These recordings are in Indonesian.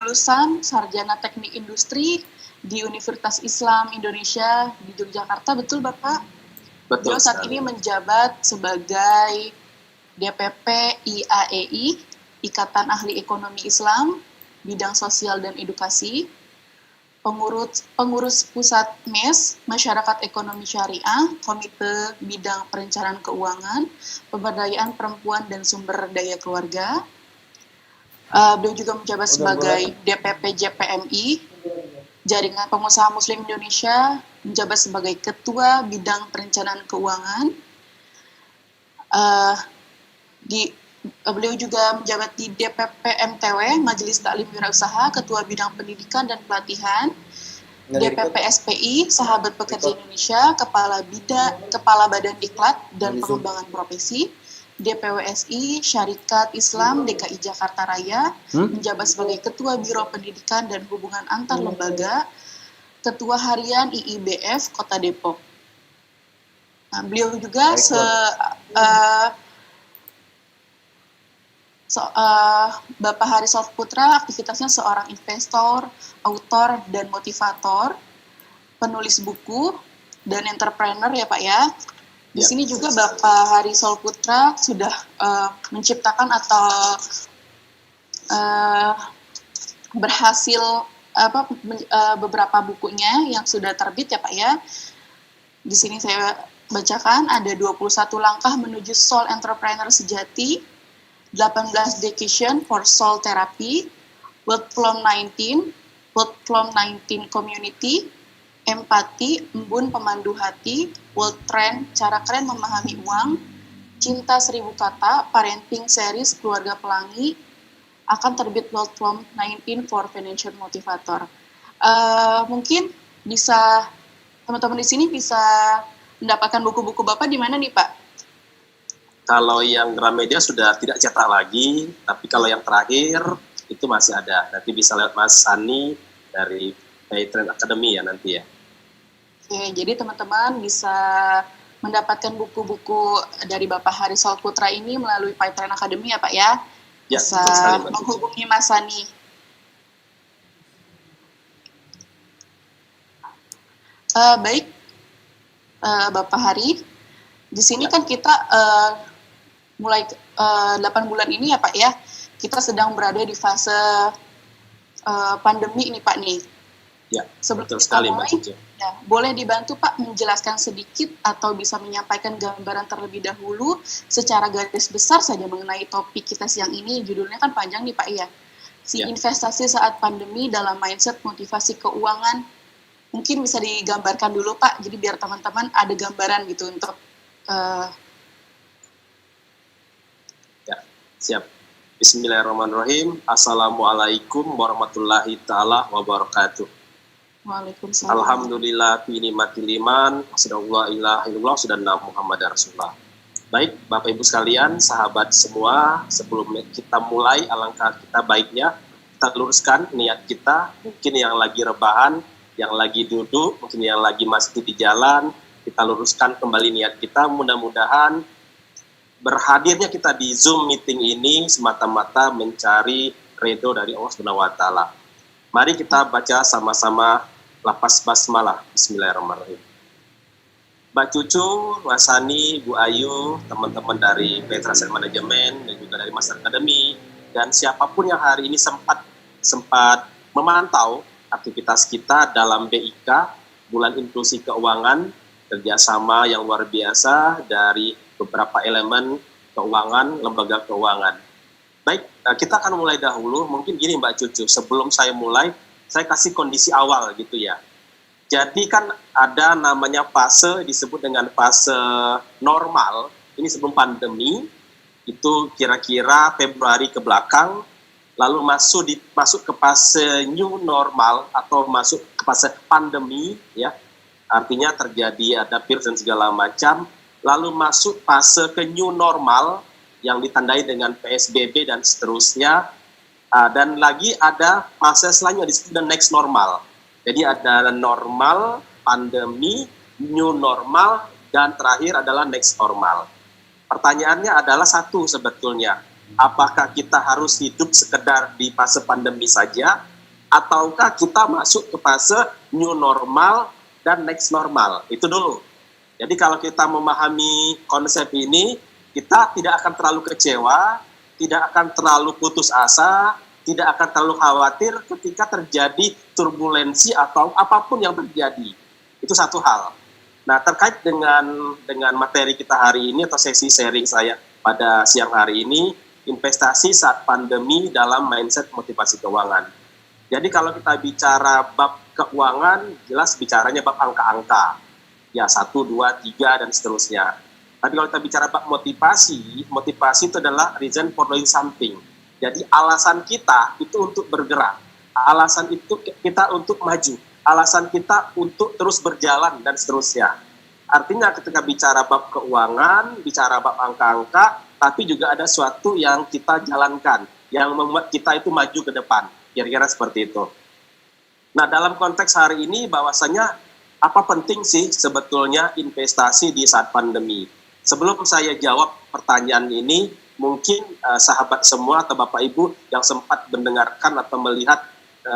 lulusan Sarjana Teknik Industri di Universitas Islam Indonesia di Yogyakarta, betul Bapak? Betul. Beliau saat ini menjabat sebagai DPP IAEI, Ikatan Ahli Ekonomi Islam, Bidang Sosial dan Edukasi, pengurus Pusat MES, Masyarakat Ekonomi Syariah, Komite Bidang Perencanaan Keuangan, Pemberdayaan Perempuan dan Sumber Daya Keluarga. Beliau juga menjabat sebagai DPP JPMI, Jaringan Pengusaha Muslim Indonesia, menjabat sebagai Ketua Bidang Perencanaan Keuangan. Beliau juga menjabat di DPP MTW, Majelis Taklim Wirausaha, Ketua Bidang Pendidikan dan Pelatihan, DPP SPI, Sahabat Pekerja Indonesia, Kepala Badan Diklat dan Pengembangan Profesi, DPWSI, Syarikat Islam DKI Jakarta Raya, menjabat sebagai Ketua Biro Pendidikan dan Hubungan Antar Lembaga, Ketua Harian IIBF Kota Depok. Nah, beliau juga Bapak Harisol Putra aktivitasnya seorang investor, autor, dan motivator, penulis buku, dan entrepreneur ya Pak ya. Di sini juga Bapak Harisol Putra sudah menciptakan atau berhasil beberapa bukunya yang sudah terbit ya Pak ya. Di sini saya bacakan ada 21 langkah menuju soul entrepreneur sejati, 18 Dedication for Soul Therapy, World Plum 19, World Plum 19 Community, Empati, Embun Pemandu Hati, World Trend, Cara Keren Memahami Uang, Cinta 1000 Kata, Parenting Series Keluarga Pelangi, akan terbit World Plum 19 for Financial Motivator. Mungkin bisa, teman-teman di sini bisa mendapatkan buku-buku Bapak di mana nih Pak? Kalau yang Gramedia sudah tidak cetak lagi, tapi kalau yang terakhir itu masih ada. Nanti bisa lewat Mas Sani dari Paytrend Academy ya nanti ya. Oke, jadi teman-teman bisa mendapatkan buku-buku dari Bapak Harisol Putra ini melalui Paytrend Academy ya Pak ya? Ya, bisa menghubungi Mas Sani. Baik, Bapak Hari, di sini kan kita mulai 8 bulan ini ya Pak ya, kita sedang berada di fase pandemi ini Pak nih. Ya, sebelum betul kita sekali mulai, Mbak Cici. Ya, boleh dibantu Pak menjelaskan sedikit atau bisa menyampaikan gambaran terlebih dahulu secara garis besar saja mengenai topik kita siang ini. Judulnya kan panjang nih Pak ya. Investasi saat pandemi dalam mindset motivasi keuangan. Mungkin bisa digambarkan dulu Pak, jadi biar teman-teman ada gambaran gitu untuk Siap. Bismillahirrahmanirrahim. Assalamualaikum warahmatullahi ta'ala wabarakatuh. Waalaikumsalam. Alhamdulillah fi ni'matil iman, asyhadu ilaha illallah sudanna Muhammad Rasulullah. Baik, Bapak Ibu sekalian, sahabat semua, sebelum kita mulai, alangkah kita baiknya kita luruskan niat kita. Mungkin yang lagi rebahan, yang lagi duduk, mungkin yang lagi masih di jalan, kita luruskan kembali niat kita. Mudah-mudahan berhadirnya kita di Zoom meeting ini semata-mata mencari ridho dari Allah Subhanahu wa taala. Mari kita baca sama-sama lafaz basmalah. Bismillahirrahmanirrahim. Mbak Cucu, Mas Sani, Bu Ayu, teman-teman dari Petra Asset Management dan juga dari Master Academy, dan siapapun yang hari ini sempat memantau aktivitas kita dalam BIK, Bulan Inklusi Keuangan, kerjasama yang luar biasa dari beberapa elemen keuangan, lembaga keuangan. Baik, kita akan mulai dahulu. Mungkin gini Mbak Cucu, sebelum saya mulai, saya kasih kondisi awal gitu ya. Jadi kan ada namanya fase, disebut dengan fase normal. Ini sebelum pandemi, itu kira-kira Februari ke belakang, lalu masuk ke fase new normal atau masuk ke fase pandemi, ya. Artinya terjadi ada virus dan segala macam. Lalu masuk fase ke new normal yang ditandai dengan PSBB dan seterusnya. Dan lagi ada fase selanjutnya disebut the next normal. Jadi ada normal, pandemi, new normal, dan terakhir adalah next normal. Pertanyaannya adalah satu sebetulnya. Apakah kita harus hidup sekedar di fase pandemi saja ataukah kita masuk ke fase new normal dan next normal? Itu dulu. Jadi kalau kita memahami konsep ini, kita tidak akan terlalu kecewa, tidak akan terlalu putus asa, tidak akan terlalu khawatir ketika terjadi turbulensi atau apapun yang terjadi. Itu satu hal. Nah, terkait dengan materi kita hari ini atau sesi sharing saya pada siang hari ini, investasi saat pandemi dalam mindset motivasi keuangan. Jadi kalau kita bicara bab keuangan, jelas bicaranya bab angka-angka. Ya, 1, 2, 3, dan seterusnya. Tapi kalau kita bicara bab motivasi itu adalah reason for doing something. Jadi alasan kita itu untuk bergerak, alasan itu kita untuk maju, alasan kita untuk terus berjalan, dan seterusnya. Artinya ketika bicara bab keuangan, bicara bab angka-angka, tapi juga ada sesuatu yang kita jalankan, yang membuat kita itu maju ke depan. Kira-kira seperti itu. Nah, dalam konteks hari ini bahwasanya apa penting sih sebetulnya investasi di saat pandemi? Sebelum saya jawab pertanyaan ini, mungkin sahabat semua atau Bapak Ibu yang sempat mendengarkan atau melihat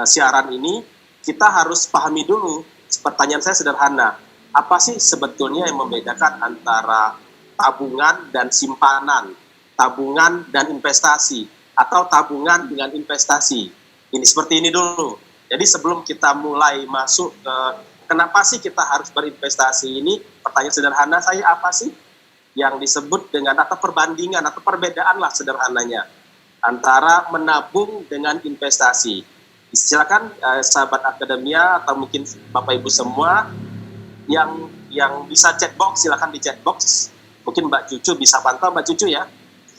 siaran ini, kita harus pahami dulu. Pertanyaan saya sederhana, apa sih sebetulnya yang membedakan antara tabungan dan simpanan, tabungan dan investasi, atau tabungan dengan investasi? Ini seperti ini dulu. Jadi sebelum kita mulai masuk ke kenapa sih kita harus berinvestasi ini, pertanyaan sederhana saya, apa sih yang disebut dengan atau perbandingan atau perbedaan lah sederhananya antara menabung dengan investasi. Silakan sahabat akademia atau mungkin Bapak Ibu semua yang bisa chatbox, silakan di chatbox. Mungkin Mbak Cucu bisa pantau, Mbak Cucu ya.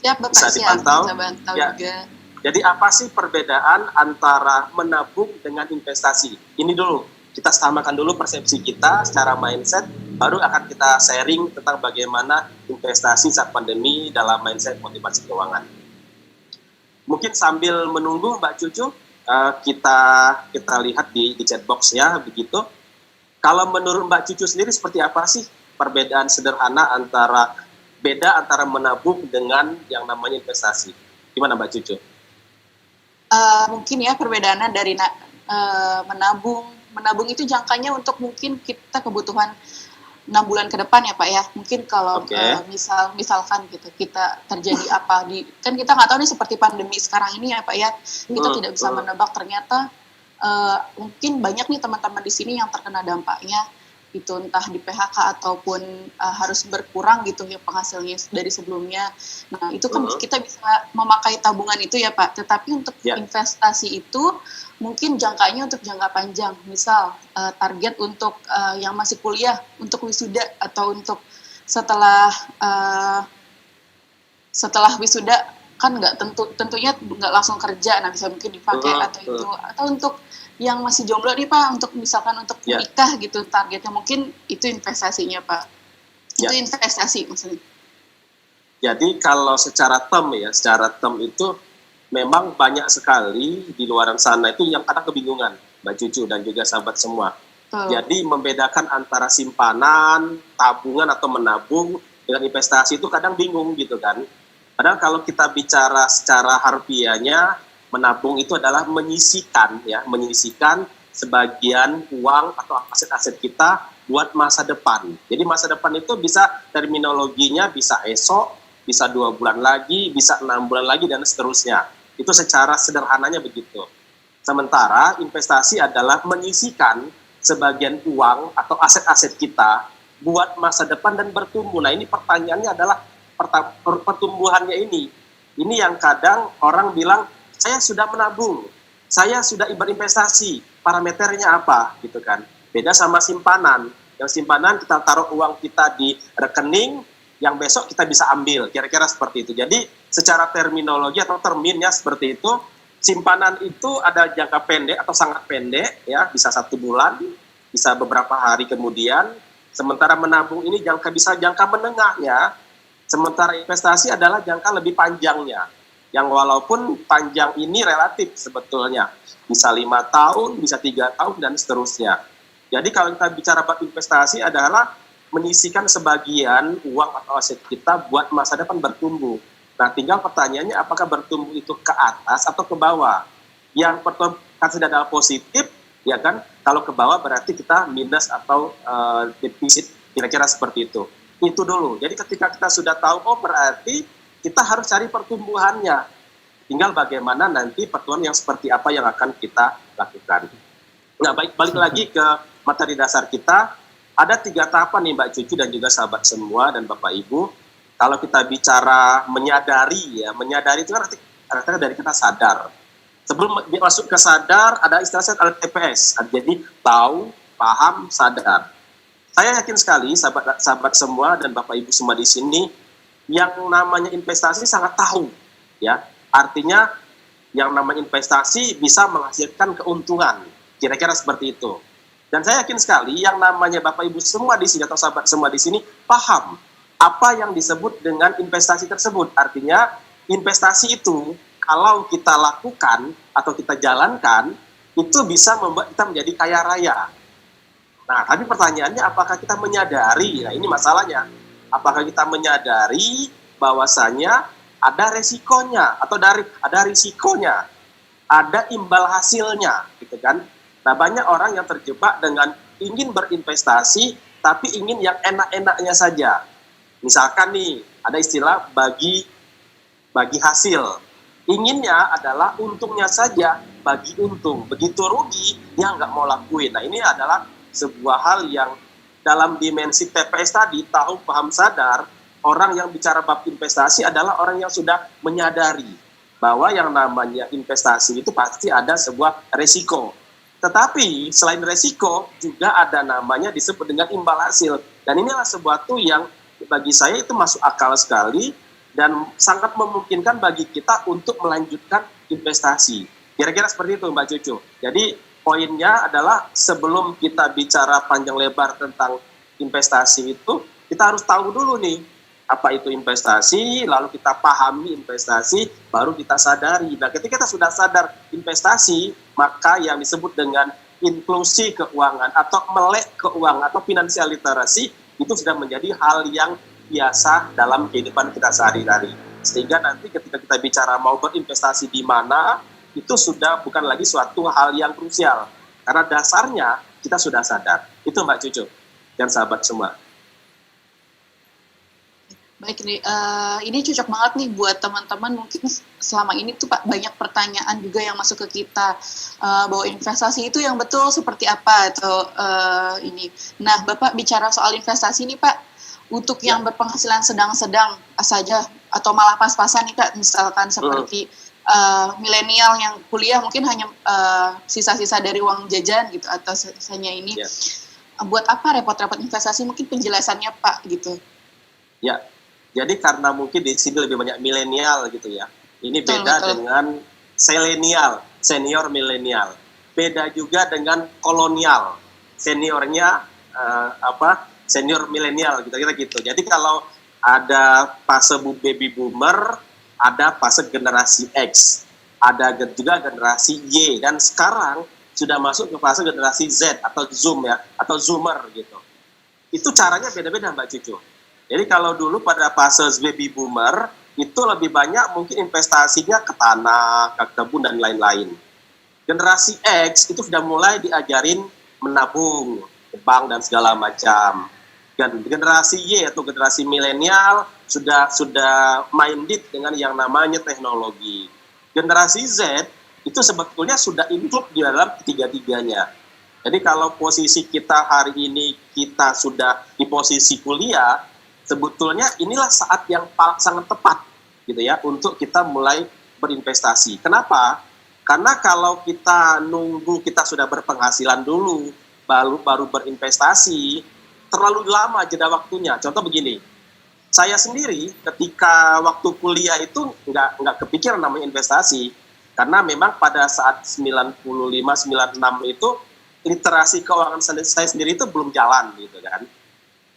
Siap, Bapak, bisa dipantau. Bisa pantau Ya. juga. Jadi apa sih perbedaan antara menabung dengan investasi? Ini dulu, kita samakan dulu persepsi kita secara mindset, baru akan kita sharing tentang bagaimana investasi saat pandemi dalam mindset motivasi keuangan. Mungkin sambil menunggu Mbak Cucu, kita lihat di chat box ya, begitu. Kalau menurut Mbak Cucu sendiri seperti apa sih perbedaan sederhana antara menabung dengan yang namanya investasi? Gimana Mbak Cucu? Mungkin ya perbedaannya dari menabung itu jangkanya untuk mungkin kita kebutuhan 6 bulan ke depan ya Pak ya. Mungkin kalau misalkan gitu kita terjadi apa kan kita nggak tahu nih seperti pandemi sekarang ini ya Pak ya. Kita tidak bisa menebak, ternyata mungkin banyak nih teman-teman di sini yang terkena dampaknya itu entah di PHK ataupun harus berkurang gitu ya penghasilnya dari sebelumnya. Nah itu kan kita bisa memakai tabungan itu ya Pak, tetapi untuk investasi itu mungkin jangkanya untuk jangka panjang, misal target untuk yang masih kuliah, untuk wisuda atau untuk setelah wisuda kan tentunya nggak langsung kerja, nah bisa mungkin dipakai atau untuk yang masih jomblo nih Pak, untuk misalkan untuk menikah gitu targetnya, mungkin itu investasinya Pak. Itu investasi maksudnya. Jadi kalau secara term itu memang banyak sekali di luar sana itu yang kadang kebingungan, Mbak Cucu dan juga sahabat semua. Jadi membedakan antara simpanan, tabungan atau menabung dengan investasi itu kadang bingung gitu kan. Padahal kalau kita bicara secara harfiahnya, menabung itu adalah menyisihkan sebagian uang atau aset-aset kita buat masa depan. Jadi masa depan itu bisa terminologinya bisa esok, bisa 2 bulan lagi, bisa 6 bulan lagi, dan seterusnya. Itu secara sederhananya begitu. Sementara investasi adalah menyisihkan sebagian uang atau aset-aset kita buat masa depan dan bertumbuh. Nah ini pertanyaannya adalah pertumbuhannya ini. Ini yang kadang orang bilang, saya sudah menabung, saya sudah berinvestasi, parameternya apa gitu kan. Beda sama simpanan. Yang simpanan kita taruh uang kita di rekening, yang besok kita bisa ambil, kira-kira seperti itu. Jadi secara terminologi atau terminnya seperti itu. Simpanan itu ada jangka pendek atau sangat pendek, ya bisa 1 bulan, bisa beberapa hari kemudian. Sementara menabung ini bisa jangka menengahnya. Sementara investasi adalah jangka lebih panjangnya. Yang walaupun panjang ini relatif sebetulnya, bisa 5 tahun, bisa 3 tahun, dan seterusnya. Jadi kalau kita bicara bab investasi adalah menyisihkan sebagian uang atau aset kita buat masa depan bertumbuh. Nah tinggal pertanyaannya apakah bertumbuh itu ke atas atau ke bawah. Yang Kan sudah ada positif, ya kan? Kalau ke bawah berarti kita minus atau defisit, kira-kira seperti itu. Itu dulu. Jadi ketika kita sudah tahu, oh berarti kita harus cari pertumbuhannya. Tinggal bagaimana nanti pertumbuhan yang seperti apa yang akan kita lakukan. Nah, balik lagi ke materi dasar kita. Ada 3 tahapan nih Mbak Cucu dan juga sahabat semua dan Bapak Ibu. Kalau kita bicara menyadari, ya menyadari itu kan artinya dari kita sadar. Sebelum masuk ke sadar, ada istilah ada TPS. Jadi tahu, paham, sadar. Saya yakin sekali sahabat semua dan Bapak Ibu semua di sini yang namanya investasi sangat tahu, ya. Artinya yang namanya investasi bisa menghasilkan keuntungan. Kira-kira seperti itu. Dan saya yakin sekali yang namanya Bapak Ibu semua di sini atau sahabat semua di sini paham apa yang disebut dengan investasi tersebut. Artinya investasi itu kalau kita lakukan atau kita jalankan itu bisa membuat kita menjadi kaya raya. Nah, tapi pertanyaannya apakah kita menyadari? Nah, ini masalahnya. Apakah kita menyadari bahwasanya ada resikonya atau ada risikonya, ada imbal hasilnya, gitu kan? Nah, banyak orang yang terjebak dengan ingin berinvestasi tapi ingin yang enak-enaknya saja. Misalkan nih, ada istilah bagi hasil. Inginnya adalah untungnya saja, bagi untung. Begitu rugi, dia nggak mau lakuin. Nah, ini adalah sebuah hal yang dalam dimensi TPS tadi, tahu, paham, sadar, orang yang bicara bab investasi adalah orang yang sudah menyadari bahwa yang namanya investasi itu pasti ada sebuah resiko. Tetapi selain resiko, juga ada namanya disebut dengan imbal hasil. Dan inilah sesuatu yang bagi saya itu masuk akal sekali dan sangat memungkinkan bagi kita untuk melanjutkan investasi. Kira-kira seperti itu Mbak Cucu. Jadi poinnya adalah sebelum kita bicara panjang lebar tentang investasi itu, kita harus tahu dulu nih, apa itu investasi, lalu kita pahami investasi, baru kita sadari. Nah, ketika kita sudah sadar investasi, maka yang disebut dengan inklusi keuangan atau melek keuangan atau financial literacy itu sudah menjadi hal yang biasa dalam kehidupan kita sehari-hari. Sehingga nanti ketika kita bicara mau berinvestasi di mana, itu sudah bukan lagi suatu hal yang krusial. Karena dasarnya kita sudah sadar. Itu Mbak Cucu dan sahabat semua. Baik, ini cocok banget nih buat teman-teman. Mungkin selama ini tuh Pak banyak pertanyaan juga yang masuk ke kita bahwa investasi itu yang betul seperti apa atau ini. Nah, Bapak bicara soal investasi nih Pak, untuk yang berpenghasilan sedang-sedang saja atau malah pas-pasan nih Kak, misalkan seperti milenial yang kuliah mungkin hanya sisa-sisa dari uang jajan gitu atau sisanya ini. Buat apa repot-repot investasi? Mungkin penjelasannya Pak gitu. Ya. Jadi karena mungkin di sini lebih banyak milenial gitu ya. Ini beda dengan selenial, senior milenial. Beda juga dengan kolonial, seniornya senior milenial gitu. Jadi kalau ada fase baby boomer, ada fase generasi X, ada juga generasi Y, dan sekarang sudah masuk ke fase generasi Z atau Zoom ya, atau Zoomer gitu. Itu caranya beda-beda Mbak Cucu. Jadi kalau dulu pada fase baby boomer, itu lebih banyak mungkin investasinya ke tanah, ke kebun, dan lain-lain. Generasi X itu sudah mulai diajarin menabung, ke bank, dan segala macam. Dan generasi Y atau generasi milenial sudah minded dengan yang namanya teknologi. Generasi Z itu sebetulnya sudah include di dalam ketiga-tiganya. Jadi kalau posisi kita hari ini, kita sudah di posisi kuliah, sebetulnya inilah saat yang sangat tepat gitu ya untuk kita mulai berinvestasi. Kenapa? Karena kalau kita nunggu kita sudah berpenghasilan dulu baru berinvestasi, terlalu lama jeda waktunya. Contoh begini, saya sendiri ketika waktu kuliah itu nggak kepikiran namanya investasi, karena memang pada saat 95-96 itu literasi keuangan saya sendiri itu belum jalan gitu kan.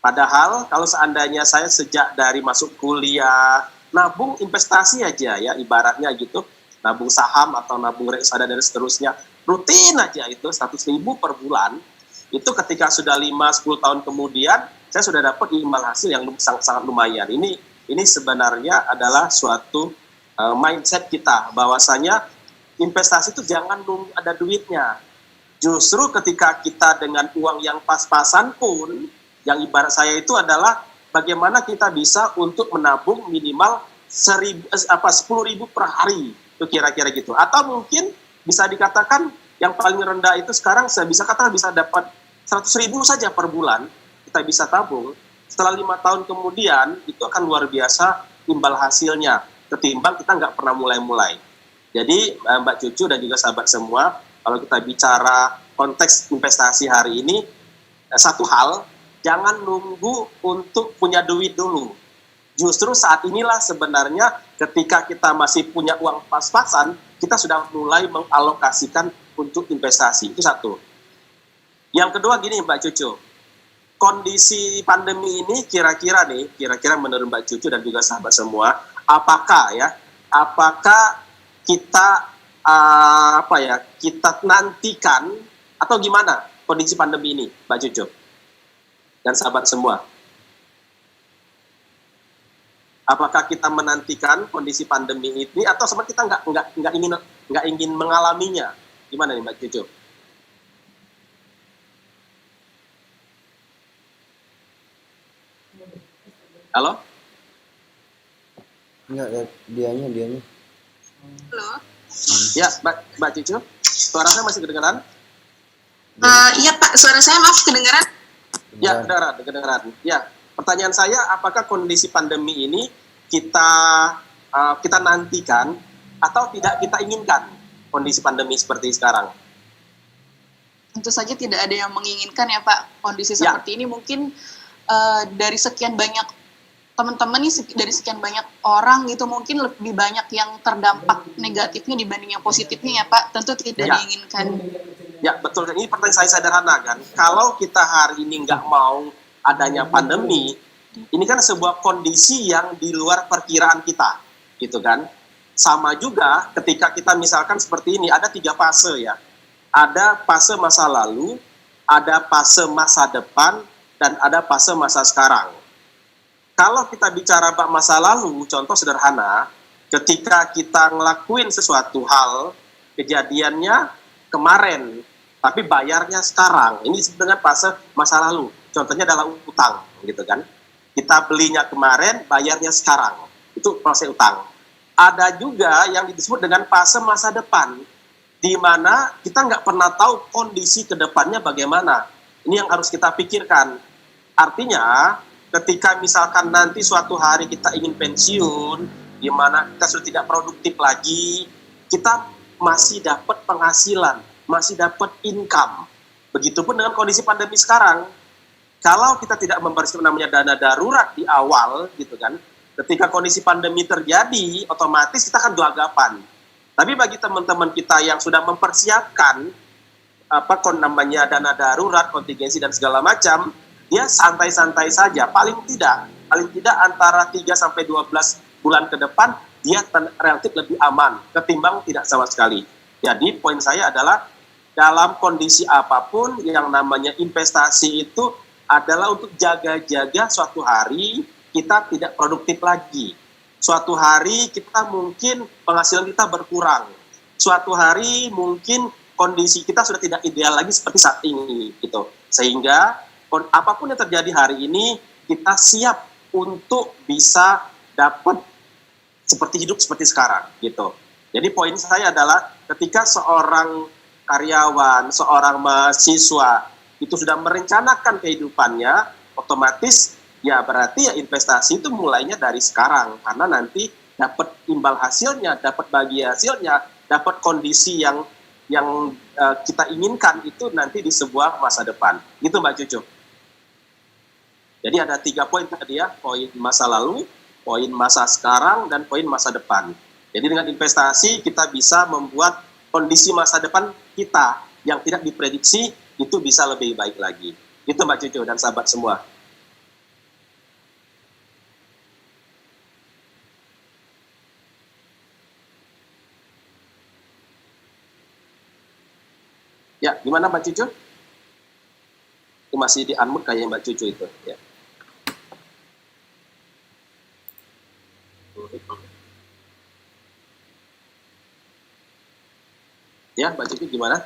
Padahal kalau seandainya saya sejak dari masuk kuliah nabung investasi aja ya ibaratnya gitu, nabung saham atau nabung reksadana dan seterusnya, rutin aja itu 100.000 per bulan, itu ketika sudah 5-10 tahun kemudian saya sudah dapat imbal hasil yang sangat lumayan. Ini sebenarnya adalah suatu mindset kita bahwasanya investasi itu jangan nunggu ada duitnya. Justru ketika kita dengan uang yang pas-pasan pun, yang ibarat saya itu adalah bagaimana kita bisa untuk menabung minimal 10.000 per hari, itu kira-kira gitu. Atau mungkin bisa dikatakan yang paling rendah itu sekarang saya bisa katakan bisa dapat 100.000 saja per bulan, kita bisa tabung. Setelah 5 tahun kemudian, itu akan luar biasa imbal hasilnya, ketimbang kita nggak pernah mulai-mulai. Jadi Mbak Cucu dan juga sahabat semua, kalau kita bicara konteks investasi hari ini, satu hal, jangan nunggu untuk punya duit dulu. Justru saat inilah sebenarnya ketika kita masih punya uang pas-pasan, kita sudah mulai mengalokasikan untuk investasi. Itu satu. Yang kedua gini Mbak Cucu, kondisi pandemi ini kira-kira menurut Mbak Cucu dan juga sahabat semua, apakah kita kita nantikan atau gimana kondisi pandemi ini, Mbak Cucu dan sahabat semua? Apakah kita menantikan kondisi pandemi ini atau sebenarnya kita nggak ingin mengalaminya? Gimana nih Mbak Cucu? Halo? Enggak, ya, dianya. Halo. Ya, Mbak Cucu, suara saya masih kedengaran? Iya Pak, suara saya maaf kedengaran. Ya, kedengaran. Ya, pertanyaan saya, apakah kondisi pandemi ini kita nantikan atau tidak kita inginkan kondisi pandemi seperti sekarang? Tentu saja tidak ada yang menginginkan ya Pak kondisi seperti ini. Mungkin dari sekian banyak teman-teman nih, dari sekian banyak orang gitu, mungkin lebih banyak yang terdampak negatifnya dibanding yang positifnya ya Pak. Tentu tidak diinginkan. Ya, betul. Ini pertanyaan saya sederhana kan. Kalau kita hari ini nggak mau adanya pandemi, ini kan sebuah kondisi yang di luar perkiraan kita, gitu kan. Sama juga ketika kita misalkan seperti ini, ada 3 fase ya. Ada fase masa lalu, ada fase masa depan, dan ada fase masa sekarang. Kalau kita bicara masa lalu, contoh sederhana, ketika kita ngelakuin sesuatu hal, kejadiannya kemarin, tapi bayarnya sekarang. Ini dengan fase masa lalu. Contohnya adalah utang, gitu kan. Kita belinya kemarin, bayarnya sekarang. Itu proses utang. Ada juga yang disebut dengan fase masa depan, di mana kita nggak pernah tahu kondisi ke depannya bagaimana. Ini yang harus kita pikirkan. Artinya, ketika misalkan nanti suatu hari kita ingin pensiun, di mana kita sudah tidak produktif lagi, kita masih dapat penghasilan, masih dapat income. Begitupun dengan kondisi pandemi sekarang. Kalau kita tidak mempersiapkan namanya dana darurat di awal, gitu kan, ketika kondisi pandemi terjadi, otomatis kita akan gelagapan. Tapi bagi teman-teman kita yang sudah mempersiapkan dana darurat, kontingensi dan segala macam, dia santai-santai saja. Paling tidak antara 3 sampai 12 bulan ke depan dia relatif lebih aman ketimbang tidak sama sekali. Jadi poin saya adalah dalam kondisi apapun yang namanya investasi itu adalah untuk jaga-jaga suatu hari kita tidak produktif lagi. Suatu hari kita mungkin penghasilan kita berkurang. Suatu hari mungkin kondisi kita sudah tidak ideal lagi seperti saat ini gitu. Sehingga apapun yang terjadi hari ini kita siap untuk bisa dapat hidup seperti sekarang gitu. Jadi poin saya adalah ketika seorang karyawan, seorang mahasiswa itu sudah merencanakan kehidupannya, otomatis ya berarti ya investasi itu mulainya dari sekarang, karena nanti dapat imbal hasilnya, dapat bagi hasilnya, dapat kondisi yang kita inginkan itu nanti di sebuah masa depan. Gitu Mbak Cucu. Jadi ada 3 poin tadi ya, poin masa lalu, poin masa sekarang, dan poin masa depan. Jadi dengan investasi kita bisa membuat kondisi masa depan kita yang tidak diprediksi itu bisa lebih baik lagi. Itu Mbak Cucu dan sahabat semua. Ya, gimana Mbak Cucu? Itu masih di unmute kayak Mbak Cucu itu. Ya. Ya, Mbak Cici gimana?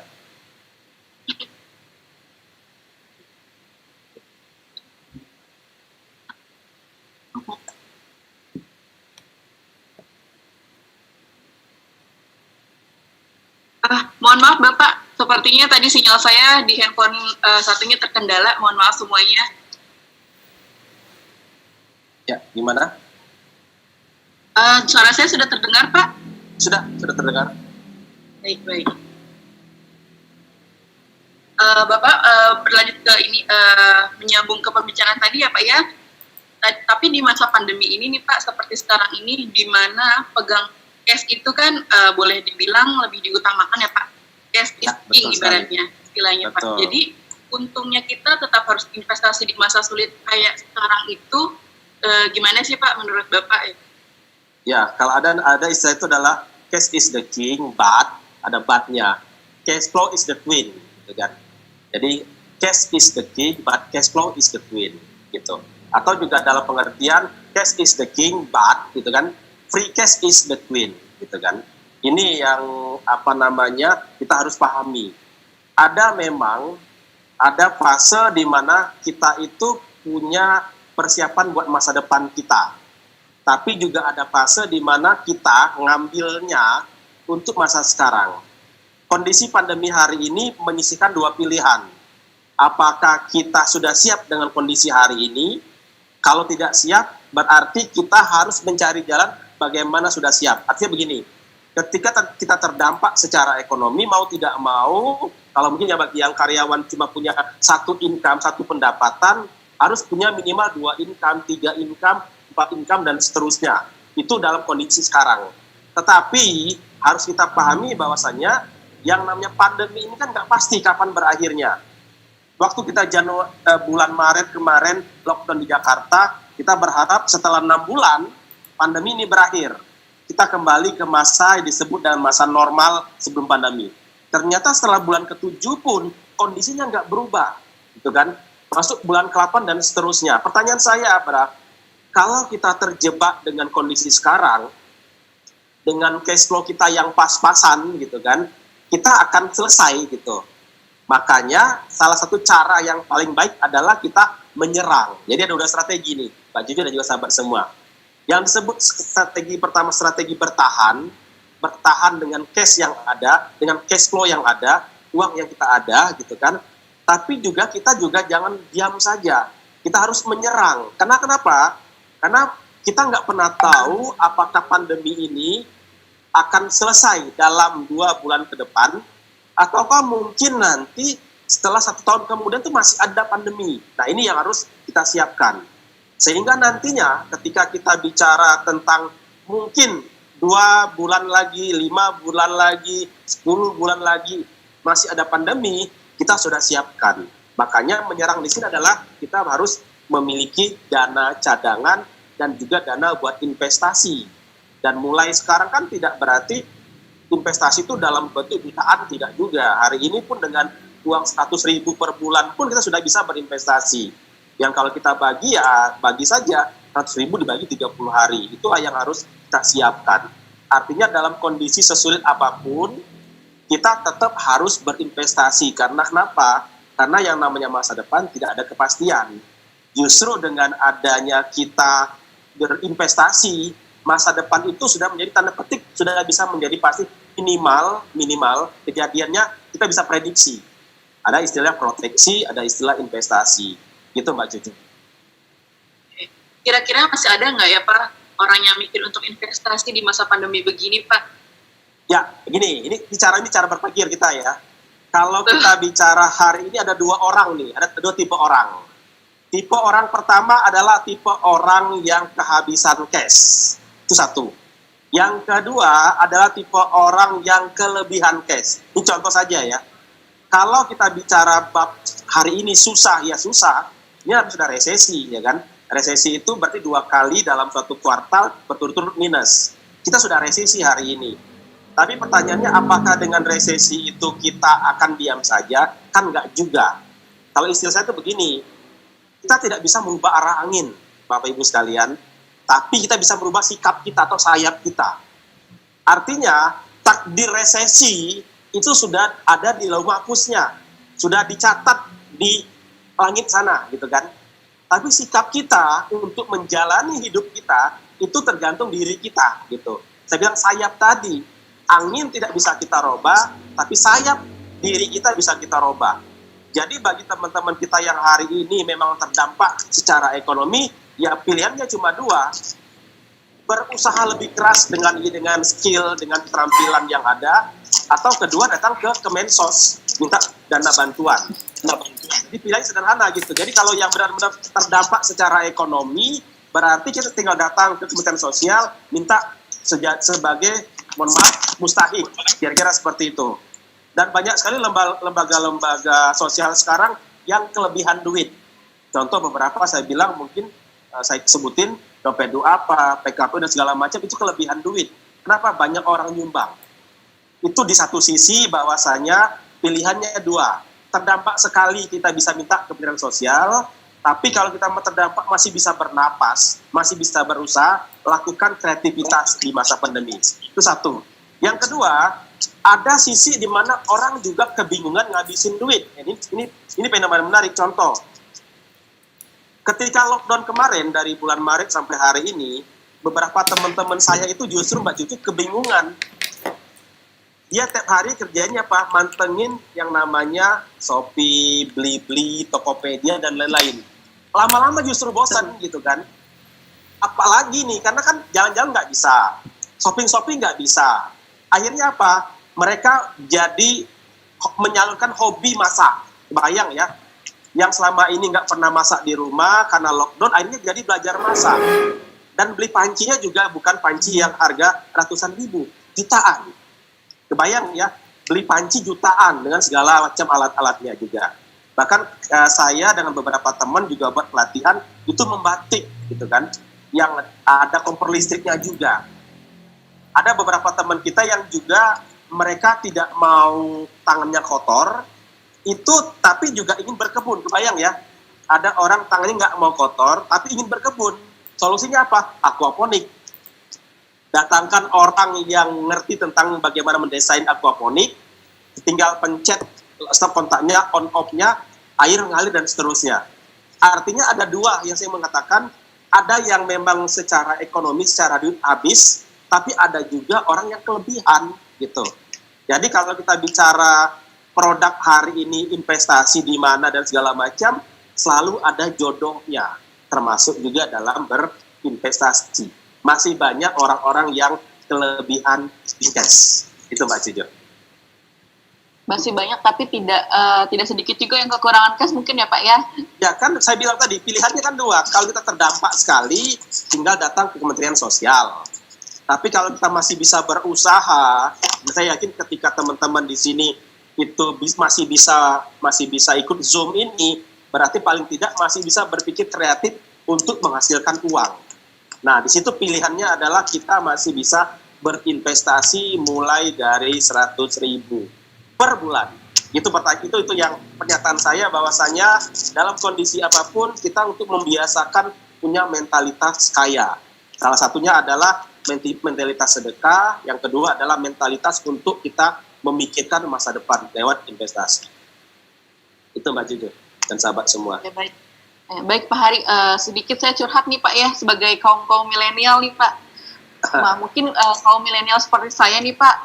Mohon maaf Bapak, sepertinya tadi sinyal saya di handphone satunya terkendala. Mohon maaf semuanya. Ya, gimana? Suara saya sudah terdengar, Pak? Sudah terdengar. Baik. Bapak berlanjut ke ini, menyambung ke pembicaraan tadi ya Pak ya. Tapi di masa pandemi ini nih Pak, seperti sekarang ini, di mana pegang cash itu kan boleh dibilang lebih diutamakan ya Pak. Cash is king ibaratnya, istilahnya Pak. Jadi untungnya kita tetap harus investasi di masa sulit kayak sekarang itu. Gimana sih Pak menurut Bapak? Ya, kalau ada istilah itu adalah cash is the king, but ada but-nya. Cash flow is the queen, gitu kan. Jadi cash is the king, but cash flow is the queen, gitu. Atau juga dalam pengertian cash is the king, but, gitu kan, free cash is the queen, gitu kan. Ini yang kita harus pahami. Ada fase di mana kita itu punya persiapan buat masa depan kita. Tapi juga ada fase di mana kita ngambilnya untuk masa sekarang. Kondisi pandemi hari ini menyisihkan dua pilihan. Apakah kita sudah siap dengan kondisi hari ini? Kalau tidak siap, berarti kita harus mencari jalan bagaimana sudah siap. Artinya begini, ketika kita terdampak secara ekonomi, mau tidak mau, kalau mungkin ya bagi yang karyawan cuma punya satu income, satu pendapatan, harus punya minimal 2 income, 3 income, 4 income, dan seterusnya. Itu dalam kondisi sekarang. Tetapi harus kita pahami bahwasannya yang namanya pandemi ini kan nggak pasti kapan berakhirnya. Waktu kita bulan Maret kemarin lockdown di Jakarta, kita berharap setelah 6 bulan pandemi ini berakhir. Kita kembali ke masa yang disebut dengan masa normal sebelum pandemi. Ternyata setelah bulan ke-7 pun kondisinya nggak berubah, gitu kan? Masuk bulan ke-8 dan seterusnya. Pertanyaan saya adalah, kalau kita terjebak dengan kondisi sekarang, dengan cash flow kita yang pas-pasan, gitu kan, kita akan selesai, gitu. Makanya salah satu cara yang paling baik adalah kita menyerang. Jadi ada udah strategi nih, Pak Juju dan juga sahabat semua. Yang disebut strategi pertama, strategi bertahan dengan cash yang ada, dengan cash flow yang ada, uang yang kita ada, gitu kan. Tapi kita juga jangan diam saja. Kita harus menyerang. Karena kenapa? Karena kita nggak pernah tahu apakah pandemi ini akan selesai dalam 2 bulan ke depan, ataukah mungkin nanti setelah 1 tahun kemudian itu masih ada pandemi. Nah, ini yang harus kita siapkan. Sehingga nantinya ketika kita bicara tentang mungkin 2 bulan lagi, 5 bulan lagi, 10 bulan lagi masih ada pandemi, kita sudah siapkan. Makanya menyerang di sini adalah kita harus memiliki dana cadangan dan juga dana buat investasi. Dan mulai sekarang kan tidak berarti investasi itu dalam bentuk jutaan, tidak juga. Hari ini pun dengan uang 100.000 per bulan pun kita sudah bisa berinvestasi. Yang kalau kita bagi ya bagi saja 100.000 dibagi 30 hari. Itulah yang harus kita siapkan. Artinya dalam kondisi sesulit apapun, kita tetap harus berinvestasi. Karena kenapa? Karena yang namanya masa depan tidak ada kepastian. Justru dengan adanya kita berinvestasi, masa depan itu sudah menjadi tanda petik, sudah bisa menjadi pasti minimal kejadiannya kita bisa prediksi. Ada istilah proteksi, ada istilah investasi. Gitu Mbak Cucu. Kira-kira masih ada nggak ya Pak orang yang mikir untuk investasi di masa pandemi begini Pak? Ya, begini, ini cara berpikir kita ya. Kalau kita bicara hari ini ada 2 orang nih, ada 2 tipe orang. Tipe orang pertama adalah tipe orang yang kehabisan cash. Itu 1. Yang kedua adalah tipe orang yang kelebihan cash. Ini contoh saja ya. Kalau kita bicara bab hari ini susah, ya susah. Ini harus sudah resesi, ya kan? Resesi itu berarti 2 kali dalam suatu kuartal berturut-turut minus. Kita sudah resesi hari ini. Tapi pertanyaannya apakah dengan resesi itu kita akan diam saja? Kan enggak juga. Kalau istilah saya itu begini, kita tidak bisa merubah arah angin, Bapak Ibu sekalian, tapi kita bisa merubah sikap kita atau sayap kita. Artinya takdir resesi itu sudah ada di lauh mahfuznya, sudah dicatat di langit sana gitu kan. Tapi sikap kita untuk menjalani hidup kita itu tergantung diri kita gitu. Saya bilang sayap tadi, angin tidak bisa kita robah, tapi sayap diri kita bisa kita robah. Jadi bagi teman-teman kita yang hari ini memang terdampak secara ekonomi, ya pilihannya cuma dua, berusaha lebih keras dengan skill, dengan keterampilan yang ada, atau kedua datang ke Kemensos minta dana bantuan. Jadi pilihannya sederhana gitu. Jadi kalau yang benar-benar terdampak secara ekonomi, berarti kita tinggal datang ke Kementerian Sosial minta sebagai, mohon maaf, mustahik, kira-kira seperti itu. Dan banyak sekali lembaga-lembaga sosial sekarang yang kelebihan duit. Contoh beberapa saya bilang mungkin saya sebutin dompet apa, PKP dan segala macam itu kelebihan duit. Kenapa? Banyak orang nyumbang. Itu di satu sisi bahwasanya pilihannya dua. Terdampak sekali kita bisa minta ke Kementerian Sosial, tapi kalau kita terdampak masih bisa bernapas, masih bisa berusaha, lakukan kreativitas di masa pandemi. Itu satu. Yang kedua, ada sisi di mana orang juga kebingungan ngabisin duit. Ini fenomena menarik. Contoh, ketika lockdown kemarin dari bulan Maret sampai hari ini, beberapa teman-teman saya itu justru Mbak Cucu kebingungan. Dia tiap hari kerjanya apa? Mantengin yang namanya Shopee, Blibli, Tokopedia, dan lain-lain. Lama-lama justru bosan gitu kan. Apalagi nih, karena kan jalan-jalan nggak bisa, shopping-shopping nggak bisa. Akhirnya apa? Mereka jadi menyalurkan hobi masak. Bayang ya, yang selama ini nggak pernah masak di rumah karena lockdown, akhirnya jadi belajar masak. Dan beli pancinya juga bukan panci yang harga ratusan ribu, jutaan. Kebayang ya, beli panci jutaan dengan segala macam alat-alatnya juga. Bahkan saya dengan beberapa teman juga buat pelatihan itu membatik gitu kan, yang ada kompor listriknya juga. Ada beberapa teman kita yang juga mereka tidak mau tangannya kotor, itu tapi juga ingin berkebun. Kebayang ya, ada orang tangannya nggak mau kotor tapi ingin berkebun. Solusinya apa? Aquaponik. Datangkan orang yang ngerti tentang bagaimana mendesain aquaponik, tinggal pencet stop kontaknya, on off-nya, air ngalir dan seterusnya. Artinya ada dua yang saya mengatakan, ada yang memang secara ekonomi, secara duit habis, tapi ada juga orang yang kelebihan gitu. Jadi kalau kita bicara produk hari ini, investasi di mana dan segala macam, selalu ada jodohnya, termasuk juga dalam berinvestasi. Masih banyak orang-orang yang kelebihan cash. Itu Mbak Cijo. Masih banyak, tapi tidak sedikit juga yang kekurangan cash mungkin ya Pak ya? Ya kan saya bilang tadi, pilihannya kan dua. Kalau kita terdampak sekali, tinggal datang ke Kementerian Sosial. Tapi kalau kita masih bisa berusaha, saya yakin ketika teman-teman di sini itu masih bisa ikut Zoom ini, berarti paling tidak masih bisa berpikir kreatif untuk menghasilkan uang. Nah, di situ pilihannya adalah kita masih bisa berinvestasi mulai dari 100.000 per bulan. Itu yang pernyataan saya, bahwasanya dalam kondisi apapun kita untuk membiasakan punya mentalitas kaya. Salah satunya adalah mentalitas sedekah, yang kedua adalah mentalitas untuk kita memikirkan masa depan lewat investasi. Itu Mbak Juju dan sahabat semua. Ya, baik. Baik Pak Hari, sedikit saya curhat nih Pak ya, sebagai kaum milenial nih Pak. Nah, mungkin kaum milenial seperti saya nih Pak,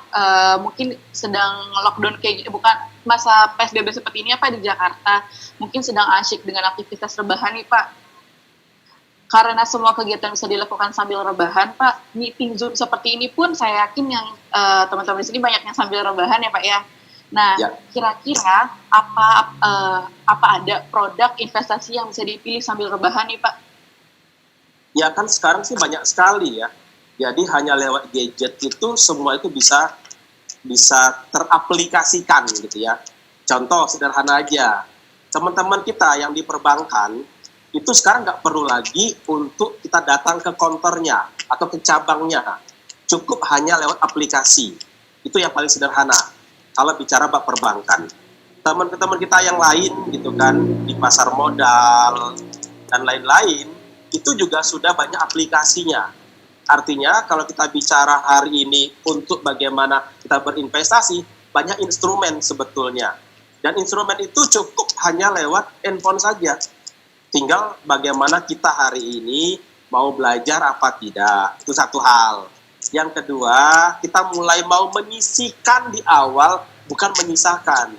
mungkin sedang lockdown kayak bukan masa PSBB seperti ini Pak di Jakarta, mungkin sedang asyik dengan aktivitas rebahan nih Pak. Karena semua kegiatan bisa dilakukan sambil rebahan Pak, meeting Zoom seperti ini pun saya yakin yang teman-teman di sini banyak yang sambil rebahan ya Pak ya. Nah, ya. Kira-kira apa ada produk investasi yang bisa dipilih sambil rebahan nih Pak? Ya kan sekarang sih banyak sekali ya. Jadi hanya lewat gadget itu semua itu bisa teraplikasikan gitu ya. Contoh sederhana aja, teman-teman kita yang di perbankan itu sekarang nggak perlu lagi untuk kita datang ke konternya atau ke cabangnya. Cukup hanya lewat aplikasi. Itu yang paling sederhana. Kalau bicara bab perbankan, teman-teman kita yang lain gitu kan, di pasar modal dan lain-lain, itu juga sudah banyak aplikasinya. Artinya kalau kita bicara hari ini untuk bagaimana kita berinvestasi, banyak instrumen sebetulnya. Dan instrumen itu cukup hanya lewat handphone saja. Tinggal bagaimana kita hari ini mau belajar apa tidak. Itu satu hal. Yang kedua, kita mulai mau menyisihkan di awal, bukan menyisakan.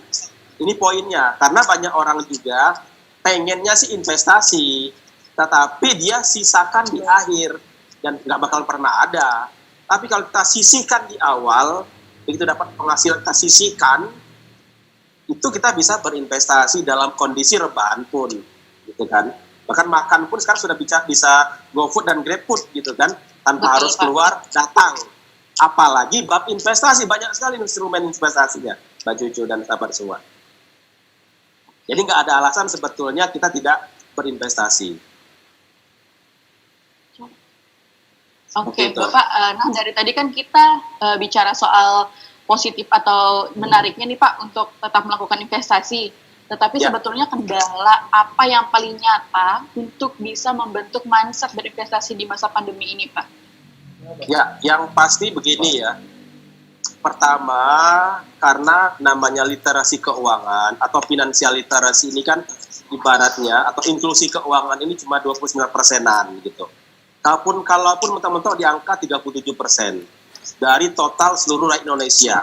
Ini poinnya. Karena banyak orang juga pengennya sih investasi, tetapi dia sisakan di akhir. Dan nggak bakal pernah ada. Tapi kalau kita sisihkan di awal, begitu dapat penghasilan kita sisihkan, itu kita bisa berinvestasi dalam kondisi rebahan pun, gitu kan. Bahkan makan pun sekarang sudah bisa GoFood dan GrabFood, gitu kan, tanpa harus keluar datang. Apalagi bab investasi, banyak sekali instrumen investasinya, Mbak Cucu dan sahabat semua. Jadi nggak ada alasan sebetulnya kita tidak berinvestasi. Oke, Bapak. Nah, dari tadi kan kita bicara soal positif atau menariknya nih Pak untuk tetap melakukan investasi. Tetapi sebetulnya kendala apa yang paling nyata untuk bisa membentuk mindset berinvestasi di masa pandemi ini, Pak? Ya, yang pasti begini ya. Pertama, karena namanya literasi keuangan atau financial literacy ini kan ibaratnya, atau inklusi keuangan ini cuma 29%-an gitu. Kalaupun mentok-mentok di angka 37% dari total seluruh rakyat Indonesia.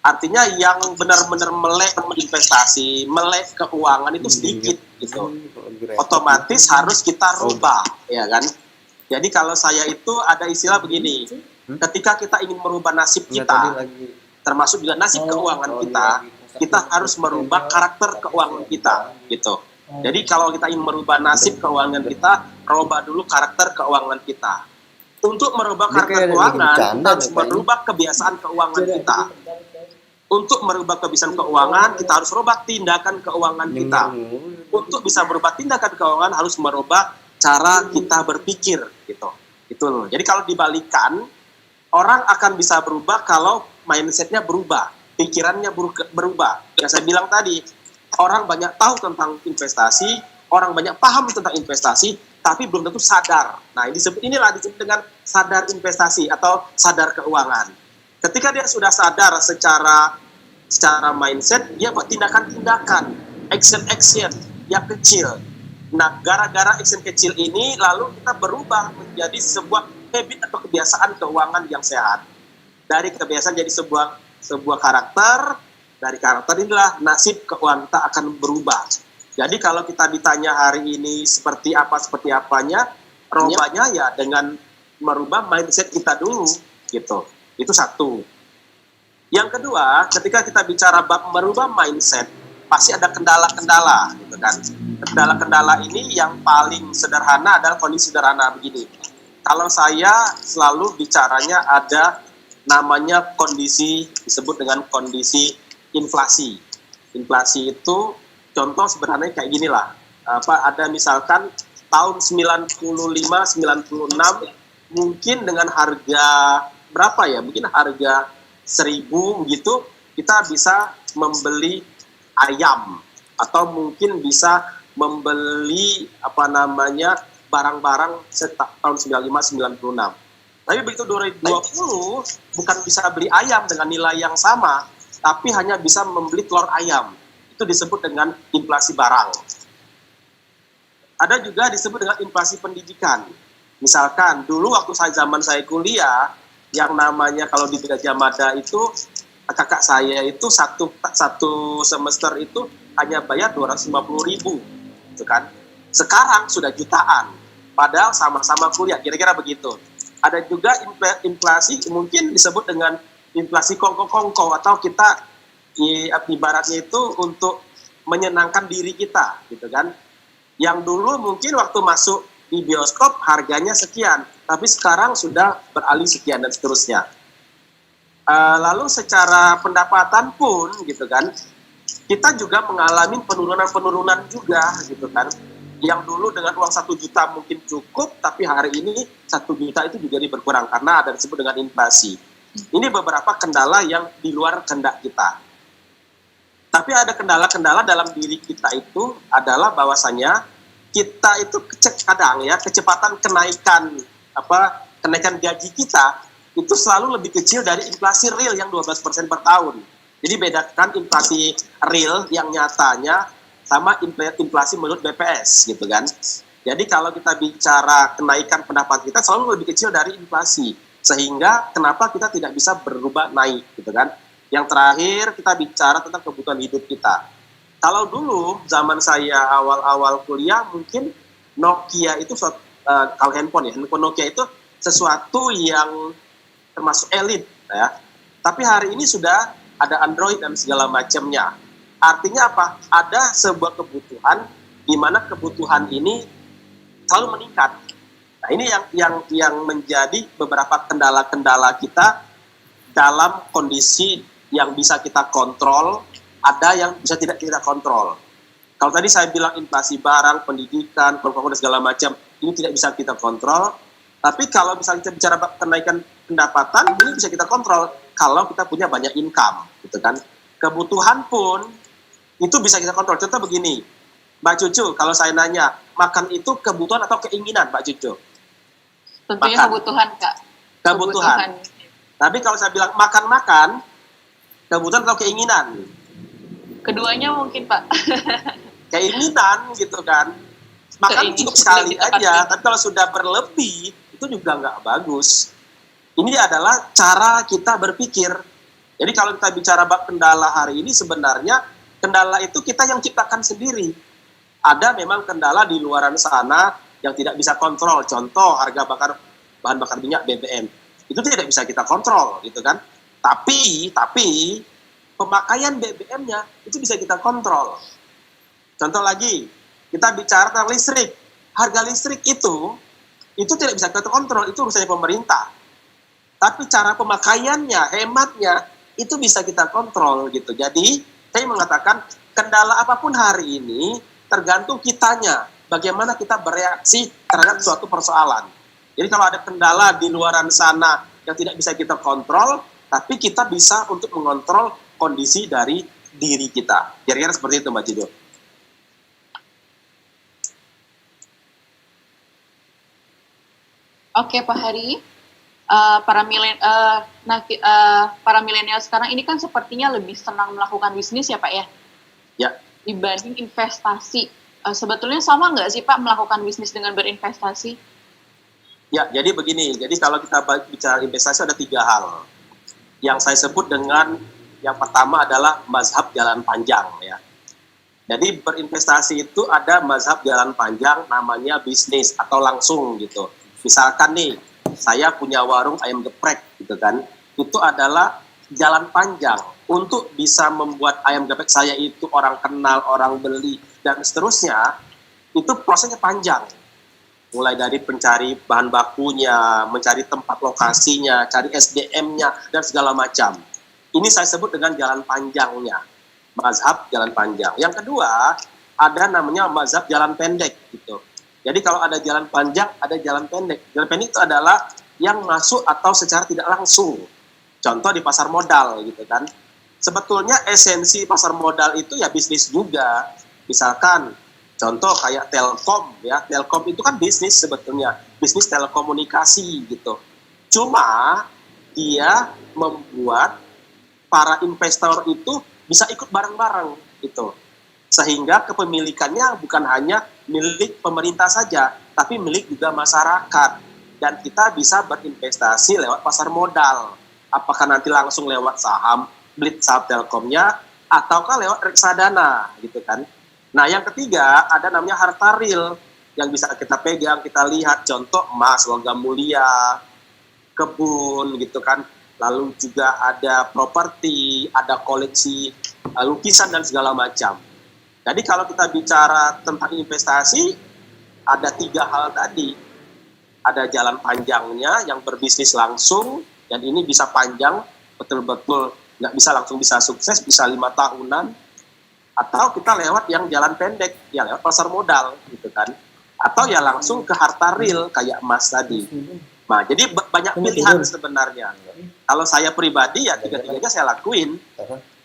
Artinya yang benar-benar melek investasi, melek keuangan itu sedikit gitu. Otomatis harus kita rubah, ya kan? Jadi kalau saya itu ada istilah begini, ketika kita ingin merubah nasib kita, termasuk juga nasib keuangan kita harus merubah karakter keuangan kita, gitu. Jadi kalau kita ingin merubah nasib keuangan kita, rubah dulu karakter keuangan kita. Untuk merubah karakter keuangan, kita harus merubah kebiasaan keuangan kita. Untuk merubah kebiasaan keuangan, kita harus merubah tindakan keuangan kita. Untuk bisa merubah tindakan keuangan, harus merubah cara kita berpikir, gitu. Itu loh. Jadi kalau dibalikan, orang akan bisa berubah kalau mindset-nya berubah, pikirannya berubah. Yang saya bilang tadi, orang banyak tahu tentang investasi, orang banyak paham tentang investasi, tapi belum tentu sadar. Nah, inilah disebut dengan sadar investasi atau sadar keuangan. Ketika dia sudah sadar secara mindset, dia buat tindakan-tindakan, action yang kecil. Nah, gara-gara action kecil ini, lalu kita berubah menjadi sebuah habit atau kebiasaan keuangan yang sehat. Dari kebiasaan jadi sebuah karakter. Dari karakter inilah nasib keuangan kita akan berubah. Jadi kalau kita ditanya hari ini seperti apanya, rubahnya ya dengan merubah mindset kita dulu, gitu. Itu satu. Yang kedua, ketika kita bicara merubah mindset, pasti ada kendala-kendala, gitu kan. Kendala-kendala ini yang paling sederhana adalah kondisi sederhana begini. Kalau saya selalu bicaranya ada namanya kondisi, disebut dengan kondisi inflasi. Inflasi itu contoh sebenarnya kayak gini lah. Ada misalkan tahun 95, 96 mungkin dengan harga berapa ya? Mungkin harga 1.000 gitu kita bisa membeli ayam atau mungkin bisa membeli barang-barang tahun 95, 96. Tapi begitu 2020 bukan bisa beli ayam dengan nilai yang sama, tapi hanya bisa membeli telur ayam. Itu disebut dengan inflasi barang. Ada juga disebut dengan inflasi pendidikan. Misalkan dulu waktu zaman saya kuliah, yang namanya kalau di Gajah Mada itu, kakak saya itu satu semester itu hanya bayar 250.000, gitu kan. Sekarang sudah jutaan, padahal sama-sama kuliah, kira-kira begitu. Ada juga inflasi mungkin disebut dengan inflasi kongko-kongko, atau kita ibaratnya itu untuk menyenangkan diri kita, gitu kan. Yang dulu mungkin waktu masuk di bioskop harganya sekian, tapi sekarang sudah beralih sekian dan seterusnya. Lalu secara pendapatan pun, gitu kan, kita juga mengalami penurunan juga, gitu kan. Yang dulu dengan uang 1 juta mungkin cukup, tapi hari ini 1 juta itu juga berkurang karena ada disebut dengan inflasi. Ini beberapa kendala yang di luar kehendak kita. Tapi ada kendala-kendala dalam diri kita itu adalah bahwasanya kita itu kadang ya kecepatan kenaikan gaji kita itu selalu lebih kecil dari inflasi real yang 12% per tahun. Jadi bedakan inflasi real yang nyatanya sama inflasi menurut BPS gitu kan. Jadi kalau kita bicara kenaikan pendapatan kita selalu lebih kecil dari inflasi. Sehingga kenapa kita tidak bisa berubah naik gitu kan. Yang terakhir kita bicara tentang kebutuhan hidup kita. Kalau dulu zaman saya awal-awal kuliah mungkin Nokia itu kalau handphone Nokia itu sesuatu yang termasuk elit ya. Tapi hari ini sudah ada Android dan segala macamnya. Artinya apa? Ada sebuah kebutuhan di mana kebutuhan ini selalu meningkat. Nah, ini yang menjadi beberapa kendala-kendala kita dalam kondisi yang bisa kita kontrol, ada yang bisa tidak kita kontrol. Kalau tadi saya bilang inflasi barang, pendidikan, dan segala macam, ini tidak bisa kita kontrol. Tapi kalau misalnya kita bicara kenaikan pendapatan, ini bisa kita kontrol kalau kita punya banyak income, gitu kan. Kebutuhan pun itu bisa kita kontrol. Contoh begini, Mbak Cucu, kalau saya nanya, makan itu kebutuhan atau keinginan, Mbak Cucu? Tentunya makan. Kebutuhan, Kak. Kebutuhan. Tapi kalau saya bilang makan-makan, kebutuhan atau keinginan? Keduanya mungkin, Pak. Keinginan gitu kan. Makan cukup sekali aja, tapi kalau sudah berlebih, itu juga nggak bagus. Ini adalah cara kita berpikir. Jadi kalau kita bicara kendala hari ini, sebenarnya kendala itu kita yang ciptakan sendiri. Ada memang kendala di luaran sana yang tidak bisa kontrol. Contoh harga bahan bakar minyak BBM. Itu tidak bisa kita kontrol gitu kan. Tapi pemakaian BBM-nya itu bisa kita kontrol. Contoh lagi, kita bicara tentang listrik. Harga listrik itu tidak bisa kita kontrol, itu urusannya pemerintah. Tapi cara pemakaiannya, hematnya, itu bisa kita kontrol gitu. Jadi, saya mengatakan kendala apapun hari ini tergantung kitanya. Bagaimana kita bereaksi terhadap suatu persoalan. Jadi kalau ada kendala di luaran sana yang tidak bisa kita kontrol, tapi kita bisa untuk mengontrol kondisi dari diri kita. Kira-kira seperti itu, Mbak Cido. Oke, Pak Hari. Para milenial sekarang ini kan sepertinya lebih senang melakukan bisnis ya, Pak ya? Ya. Dibanding investasi. Sebetulnya sama nggak sih, Pak, melakukan bisnis dengan berinvestasi? Ya, jadi begini. Jadi kalau kita bicara investasi ada 3 hal. Yang saya sebut dengan yang pertama adalah mazhab jalan panjang ya. Jadi berinvestasi itu ada mazhab jalan panjang namanya bisnis atau langsung gitu. Misalkan nih, saya punya warung ayam geprek gitu kan. Itu adalah jalan panjang untuk bisa membuat ayam geprek saya itu orang kenal, orang beli dan seterusnya. Itu prosesnya panjang. Mulai dari mencari bahan bakunya, mencari tempat lokasinya, cari SDM-nya, dan segala macam. Ini saya sebut dengan jalan panjangnya, mazhab jalan panjang. Yang kedua, ada namanya mazhab jalan pendek. Gitu. Jadi kalau ada jalan panjang, ada jalan pendek. Jalan pendek itu adalah yang masuk atau secara tidak langsung. Contoh di pasar modal, gitu kan. Sebetulnya esensi pasar modal itu ya bisnis juga. Misalkan, contoh kayak Telkom ya, Telkom itu kan bisnis sebetulnya, bisnis telekomunikasi gitu. Cuma dia membuat para investor itu bisa ikut bareng-bareng gitu. Sehingga kepemilikannya bukan hanya milik pemerintah saja, tapi milik juga masyarakat. Dan kita bisa berinvestasi lewat pasar modal. Apakah nanti langsung lewat saham, beli saham Telkomnya, ataukah lewat reksadana gitu kan. Nah, yang ketiga ada namanya harta real yang bisa kita pegang, kita lihat contoh emas, logam mulia, kebun gitu kan. Lalu juga ada properti, ada koleksi lukisan dan segala macam. Jadi kalau kita bicara tentang investasi ada 3 hal tadi. Ada jalan panjangnya yang berbisnis langsung dan ini bisa panjang, betul-betul nggak bisa langsung bisa sukses, bisa 5 tahunan. Atau kita lewat yang jalan pendek, ya lewat pasar modal gitu kan. Atau ya langsung ke harta real kayak emas tadi. Nah, jadi banyak pilihan sebenarnya. Kalau saya pribadi ya 3-3-nya saya lakuin.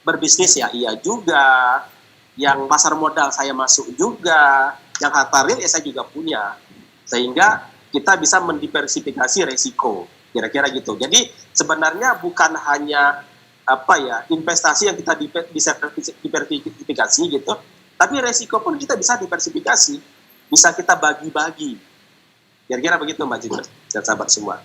Berbisnis ya iya juga. Yang pasar modal saya masuk juga. Yang harta real ya saya juga punya. Sehingga kita bisa mendiversifikasi resiko. kira-kira gitu. Jadi sebenarnya bukan hanya investasi yang kita bisa diversifikasi gitu, tapi resiko pun kita bisa diversifikasi, bisa kita bagi-bagi. Kira-kira begitu Mbak Cici dan sahabat semua.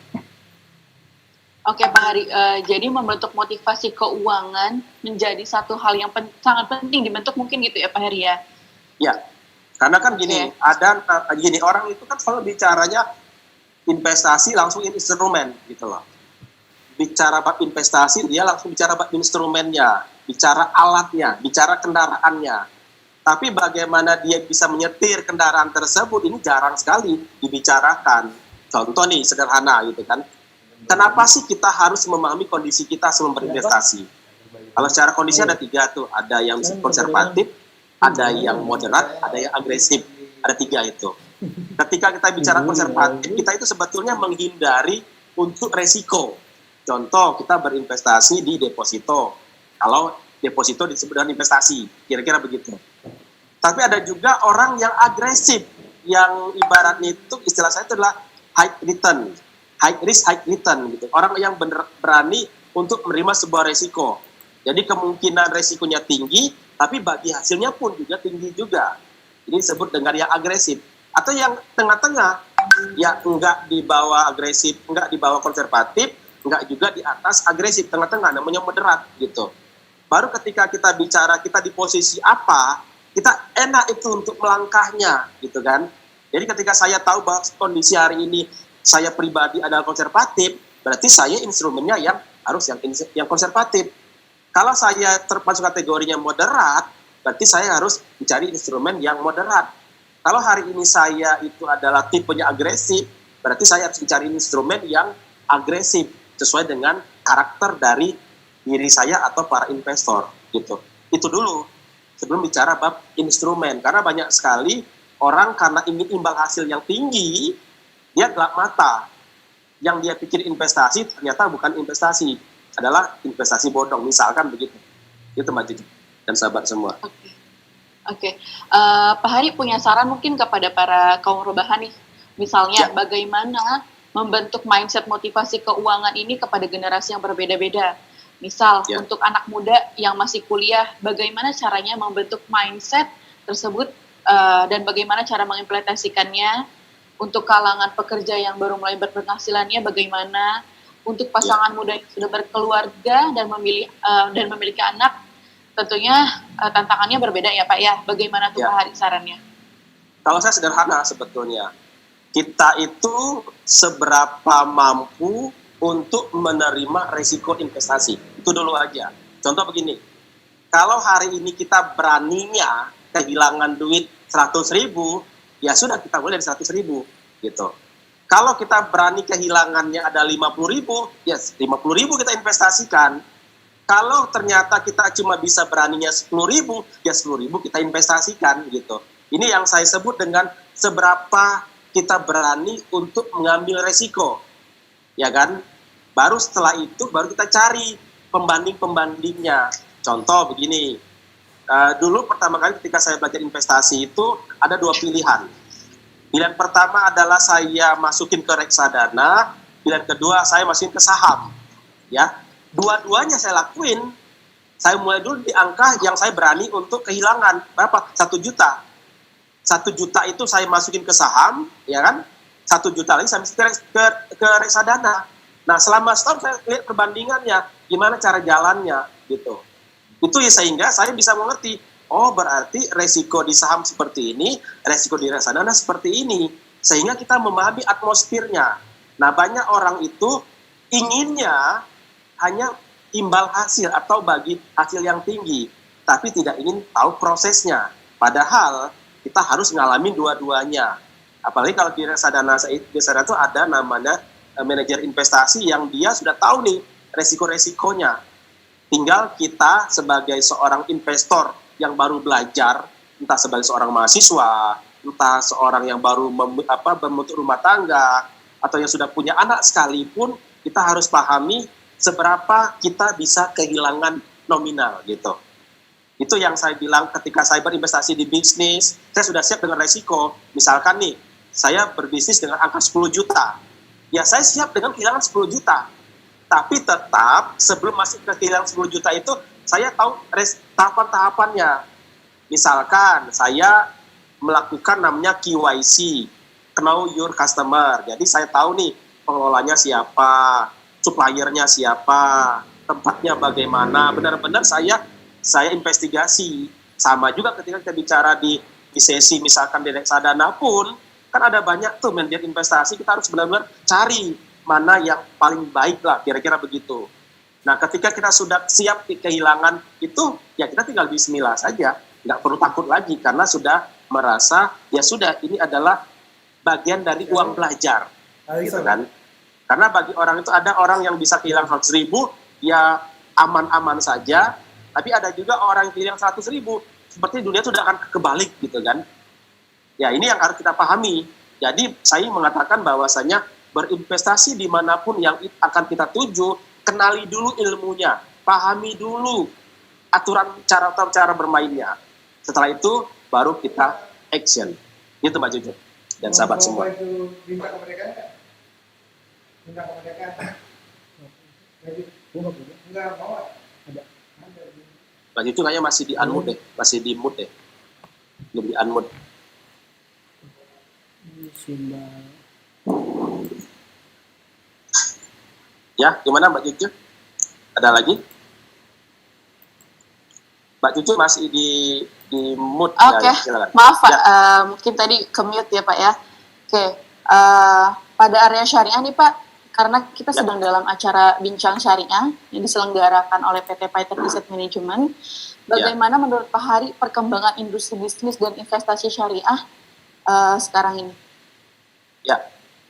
Oke Pak Hari, jadi membentuk motivasi keuangan menjadi satu hal yang sangat penting dibentuk mungkin gitu ya Pak Hari ya? Ya, karena kan gini, orang itu kan selalu bicaranya investasi langsung instrumen gitu loh. Bicara bab investasi, dia langsung bicara bab instrumennya, bicara alatnya, bicara kendaraannya. Tapi bagaimana dia bisa menyetir kendaraan tersebut, ini jarang sekali dibicarakan. Contoh nih, sederhana gitu kan. Kenapa sih kita harus memahami kondisi kita sebelum berinvestasi? Kalau secara kondisi ada 3 tuh, ada yang konservatif, ada yang moderat, ada yang agresif, ada 3 itu. Ketika kita bicara konservatif, kita itu sebetulnya menghindari untuk resiko. Contoh, kita berinvestasi di deposito. Kalau deposito disebut dengan investasi, kira-kira begitu. Tapi ada juga orang yang agresif, yang ibaratnya itu istilah saya itu adalah high return. High risk, high return gitu. Orang yang berani untuk menerima sebuah resiko. Jadi kemungkinan resikonya tinggi, tapi bagi hasilnya pun juga tinggi juga. Ini disebut dengan yang agresif. Atau yang tengah-tengah, ya enggak di bawah agresif, enggak di bawah konservatif, enggak juga di atas agresif, tengah-tengah, namanya moderat gitu. Baru ketika kita bicara kita di posisi apa, kita enak itu untuk melangkahnya gitu kan. Jadi ketika saya tahu bahwa kondisi hari ini saya pribadi adalah konservatif, berarti saya instrumennya yang harus yang konservatif. Kalau saya termasuk kategorinya moderat, berarti saya harus mencari instrumen yang moderat. Kalau hari ini saya itu adalah tipenya agresif, berarti saya harus mencari instrumen yang agresif sesuai dengan karakter dari diri saya atau para investor gitu. Itu dulu sebelum bicara bab instrumen, karena banyak sekali orang karena ingin imbal hasil yang tinggi, dia gelap mata. Yang dia pikir investasi ternyata bukan investasi, adalah investasi bodong, misalkan begitu. Itu Mbak Cici dan sahabat semua. Oke. Pak Hari punya saran mungkin kepada para kaum rebahan nih. Misalnya bagaimana membentuk mindset motivasi keuangan ini kepada generasi yang berbeda-beda. Misal untuk anak muda yang masih kuliah, bagaimana caranya membentuk mindset tersebut dan bagaimana cara mengimplementasikannya. Untuk kalangan pekerja yang baru mulai berpenghasilannya bagaimana, untuk pasangan muda yang sudah berkeluarga dan memiliki anak, tentunya tantangannya berbeda ya Pak ya. Bagaimana tuh Pak Hari sarannya? Kalau saya sederhana sebetulnya, kita itu seberapa mampu untuk menerima risiko investasi, itu dulu aja. Contoh begini, kalau hari ini kita beraninya kehilangan duit 100.000, ya sudah kita mulai dari 100.000 gitu. Kalau kita berani kehilangannya ada 50.000, ya 50.000 kita investasikan. Kalau ternyata kita cuma bisa beraninya 10.000, ya 10.000 kita investasikan gitu. Ini yang saya sebut dengan seberapa kita berani untuk mengambil resiko, ya kan? Baru setelah itu baru kita cari pembanding-pembandingnya. Contoh begini. Dulu pertama kali ketika saya belajar investasi itu ada 2 pilihan. Pilihan pertama adalah saya masukin ke reksadana, pilihan kedua saya masukin ke saham. Ya, dua-duanya saya lakuin. Saya mulai dulu di angka yang saya berani untuk kehilangan berapa? 1 juta. 1 juta itu saya masukin ke saham, ya kan? 1 juta lagi saya masukin ke reksadana. Nah, selama setahun saya lihat perbandingannya, gimana cara jalannya gitu. Itu ya sehingga saya bisa mengerti, oh berarti resiko di saham seperti ini, resiko di reksadana seperti ini. Sehingga kita memahami atmosfernya. Nah, banyak orang itu inginnya hanya imbal hasil atau bagi hasil yang tinggi, tapi tidak ingin tahu prosesnya. Padahal kita harus ngalamin dua-duanya. Apalagi kalau di reksadana itu ada namanya manajer investasi yang dia sudah tahu nih resiko-resikonya. Tinggal kita sebagai seorang investor yang baru belajar, entah sebagai seorang mahasiswa, entah seorang yang baru membentuk rumah tangga, atau yang sudah punya anak sekalipun, kita harus pahami seberapa kita bisa kehilangan nominal gitu. Itu yang saya bilang ketika saya berinvestasi di bisnis, saya sudah siap dengan resiko. Misalkan nih, saya berbisnis dengan angka 10 juta. ya saya siap dengan kehilangan 10 juta. Tapi tetap sebelum masuk ke kehilangan 10 juta itu, saya tahu tahapan-tahapannya. Misalkan saya melakukan namanya KYC, Know Your Customer. Jadi saya tahu nih pengelolanya siapa, suppliernya siapa, tempatnya bagaimana. Benar-benar saya investigasi. Sama juga ketika kita bicara di sesi misalkan di reksadana pun, kan ada banyak tuh manajer investasi, kita harus benar-benar cari mana yang paling baik lah, kira-kira begitu. Nah, ketika kita sudah siap kehilangan itu, ya kita tinggal bismillah saja, nggak perlu takut lagi, karena sudah merasa, ya sudah, ini adalah bagian dari uang belajar, gitu kan. Karena bagi orang itu, ada orang yang bisa kehilangan 100.000, ya aman-aman saja, tapi ada juga orang yang kehilangan 100.000, seperti dunia itu sudah akan kebalik, gitu kan. Ya, ini yang harus kita pahami. Jadi, saya mengatakan bahwasanya berinvestasi dimanapun yang akan kita tuju, kenali dulu ilmunya, pahami dulu aturan cara bermainnya. Setelah itu, baru kita action. Itu Mbak Jojo dan sahabat semua. Itu minta kemerdekaan? Minta kemerdekaan? Enggak mau. Ada. Mbak Jojo kayaknya masih di unmute deh, masih di mute deh. Belum di unmute. Ya, gimana Mbak Cucu? Ada lagi? Mbak Cucu masih di mute. Oke, ya, maaf Pak, ya. mungkin tadi ke-mute ya Pak ya. Oke, pada area syariah nih Pak, karena kita sedang dalam acara bincang syariah yang diselenggarakan oleh PT Paiton Asset Management, bagaimana menurut Pak Hari perkembangan industri bisnis dan investasi syariah sekarang ini? Ya,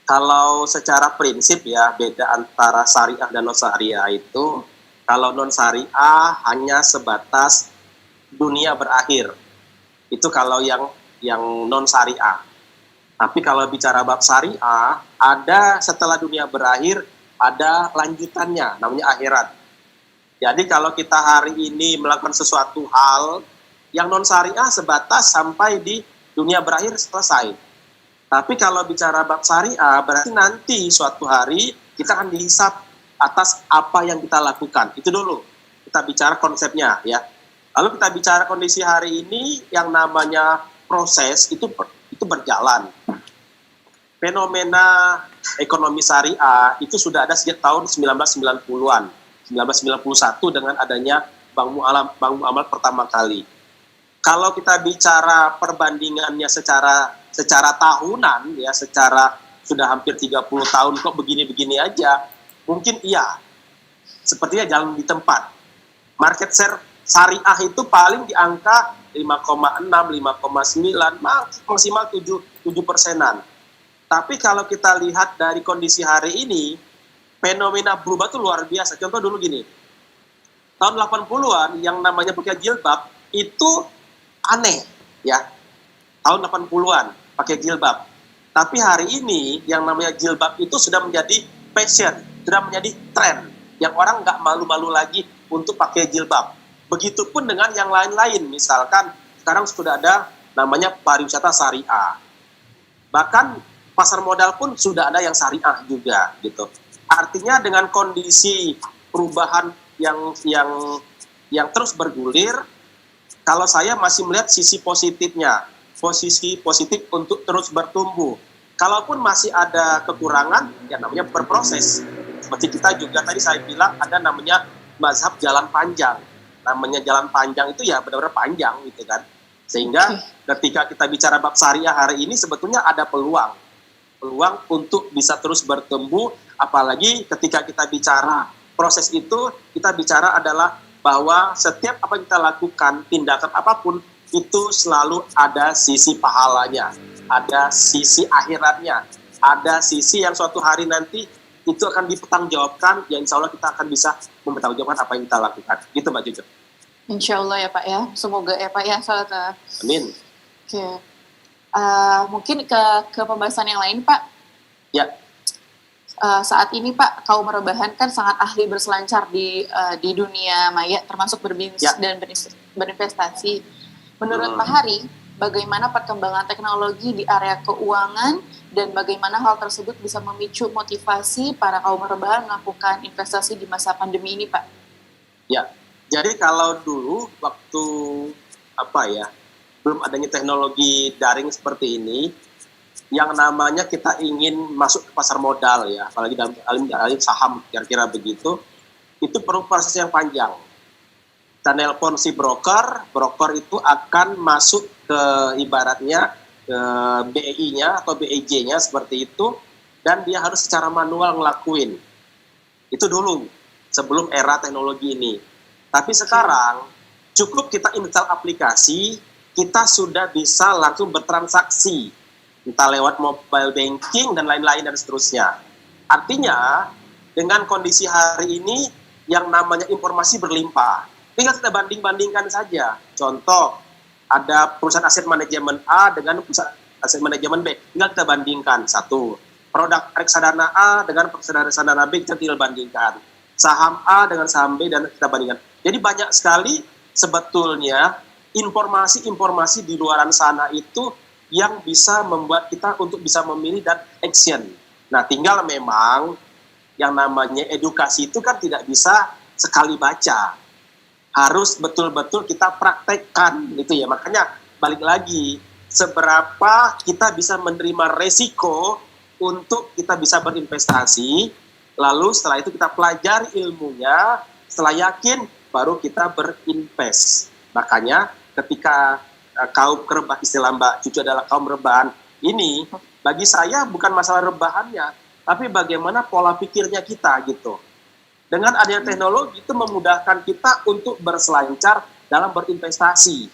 kalau secara prinsip ya, beda antara syariah dan non-syariah itu, kalau non-syariah hanya sebatas dunia berakhir. Itu kalau yang non-syariah. Tapi kalau bicara bab syariah, ada setelah dunia berakhir, ada lanjutannya, namanya akhirat. Jadi kalau kita hari ini melakukan sesuatu hal, yang non-syariah sebatas sampai di dunia berakhir selesai. Tapi kalau bicara bab syariah, berarti nanti suatu hari kita akan dihisap atas apa yang kita lakukan. Itu dulu, kita bicara konsepnya ya. Lalu kita bicara kondisi hari ini, yang namanya proses itu berjalan. Fenomena ekonomi syariah itu sudah ada sejak tahun 1990-an. 1991 dengan adanya Bank Muamal pertama kali. Kalau kita bicara perbandingannya secara tahunan ya, secara sudah hampir 30 tahun kok begini-begini aja, mungkin iya. Sepertinya jalan di tempat. Market share syariah itu paling di angka 5,6, 5,9, maksimal 7%. Tapi kalau kita lihat dari kondisi hari ini, fenomena berubah itu luar biasa. Contoh dulu gini, tahun 80-an yang namanya pakai jilbab itu aneh ya, tahun 80-an pakai jilbab. Tapi hari ini yang namanya jilbab itu sudah menjadi fashion, sudah menjadi tren, yang orang nggak malu-malu lagi untuk pakai jilbab. Begitupun dengan yang lain-lain, misalkan sekarang sudah ada namanya pariwisata syariah. Bahkan pasar modal pun sudah ada yang syariah juga gitu. Artinya dengan kondisi perubahan yang terus bergulir, kalau saya masih melihat sisi positifnya, posisi positif untuk terus bertumbuh. Kalaupun masih ada kekurangan, ya namanya berproses. Seperti kita juga tadi saya bilang ada namanya mazhab jalan panjang. Namanya jalan panjang itu ya benar-benar panjang gitu kan. Sehingga ketika kita bicara bab syariah hari ini sebetulnya ada peluang untuk bisa terus bertumbuh, apalagi ketika kita bicara proses itu, kita bicara adalah bahwa setiap apa yang kita lakukan, tindakan apapun, itu selalu ada sisi pahalanya, ada sisi akhiratnya, ada sisi yang suatu hari nanti itu akan dipertanggungjawabkan, ya insya Allah kita akan bisa mempertanggungjawabkan apa yang kita lakukan. Gitu Mbak Cucu. Insya Allah ya Pak ya, semoga ya Pak ya. Amin. Oke. Mungkin ke pembahasan yang lain Pak. Ya. Saat ini Pak, kaum rebahan kan sangat ahli berselancar di dunia maya, termasuk berbisnis dan berinvestasi. Menurut Pak Hari, bagaimana perkembangan teknologi di area keuangan dan bagaimana hal tersebut bisa memicu motivasi para kaum rebahan melakukan investasi di masa pandemi ini, Pak. Ya, jadi kalau dulu waktu belum adanya teknologi daring seperti ini, yang namanya kita ingin masuk ke pasar modal ya, apalagi dalam saham kira-kira begitu, itu perlu proses yang panjang. Kita nelpon si broker itu akan masuk ke ibaratnya ke BEI-nya atau BEJ-nya seperti itu, dan dia harus secara manual ngelakuin. Itu dulu, sebelum era teknologi ini. Tapi sekarang, cukup kita install aplikasi, kita sudah bisa langsung bertransaksi, entah lewat mobile banking dan lain-lain dan seterusnya. Artinya, dengan kondisi hari ini, yang namanya informasi berlimpah. Tinggal kita banding-bandingkan saja. Contoh, ada perusahaan aset manajemen A dengan perusahaan aset manajemen B. Tinggal kita bandingkan. Satu, produk reksadana A dengan reksadana B, kita tinggal bandingkan. Saham A dengan saham B dan kita bandingkan. Jadi banyak sekali sebetulnya informasi-informasi di luaran sana itu yang bisa membuat kita untuk bisa memilih dan action. Nah, tinggal memang yang namanya edukasi itu kan tidak bisa sekali baca. Harus betul-betul kita praktekkan gitu ya. Makanya balik lagi, seberapa kita bisa menerima resiko untuk kita bisa berinvestasi, lalu setelah itu kita pelajari ilmunya, setelah yakin baru kita berinvest. Makanya ketika kaum rebahan, istilah Mbak Cucu adalah kaum rebahan ini, bagi saya bukan masalah rebahannya, tapi bagaimana pola pikirnya kita gitu. Dengan adanya teknologi itu memudahkan kita untuk berselancar dalam berinvestasi,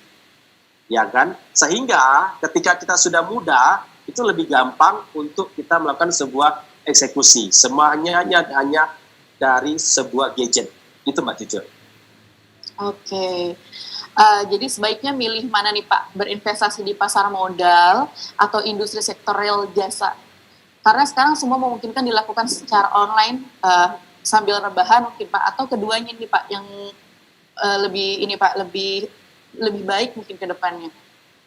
ya kan? Sehingga ketika kita sudah muda, itu lebih gampang untuk kita melakukan sebuah eksekusi. Semuanya hanya dari sebuah gadget. Itu Mbak Cucu. Oke. Jadi sebaiknya milih mana nih Pak? Berinvestasi di pasar modal atau industri sektor real jasa? Karena sekarang semua memungkinkan dilakukan secara online, sambil rebahan mungkin Pak, atau keduanya nih Pak yang lebih baik mungkin ke depannya.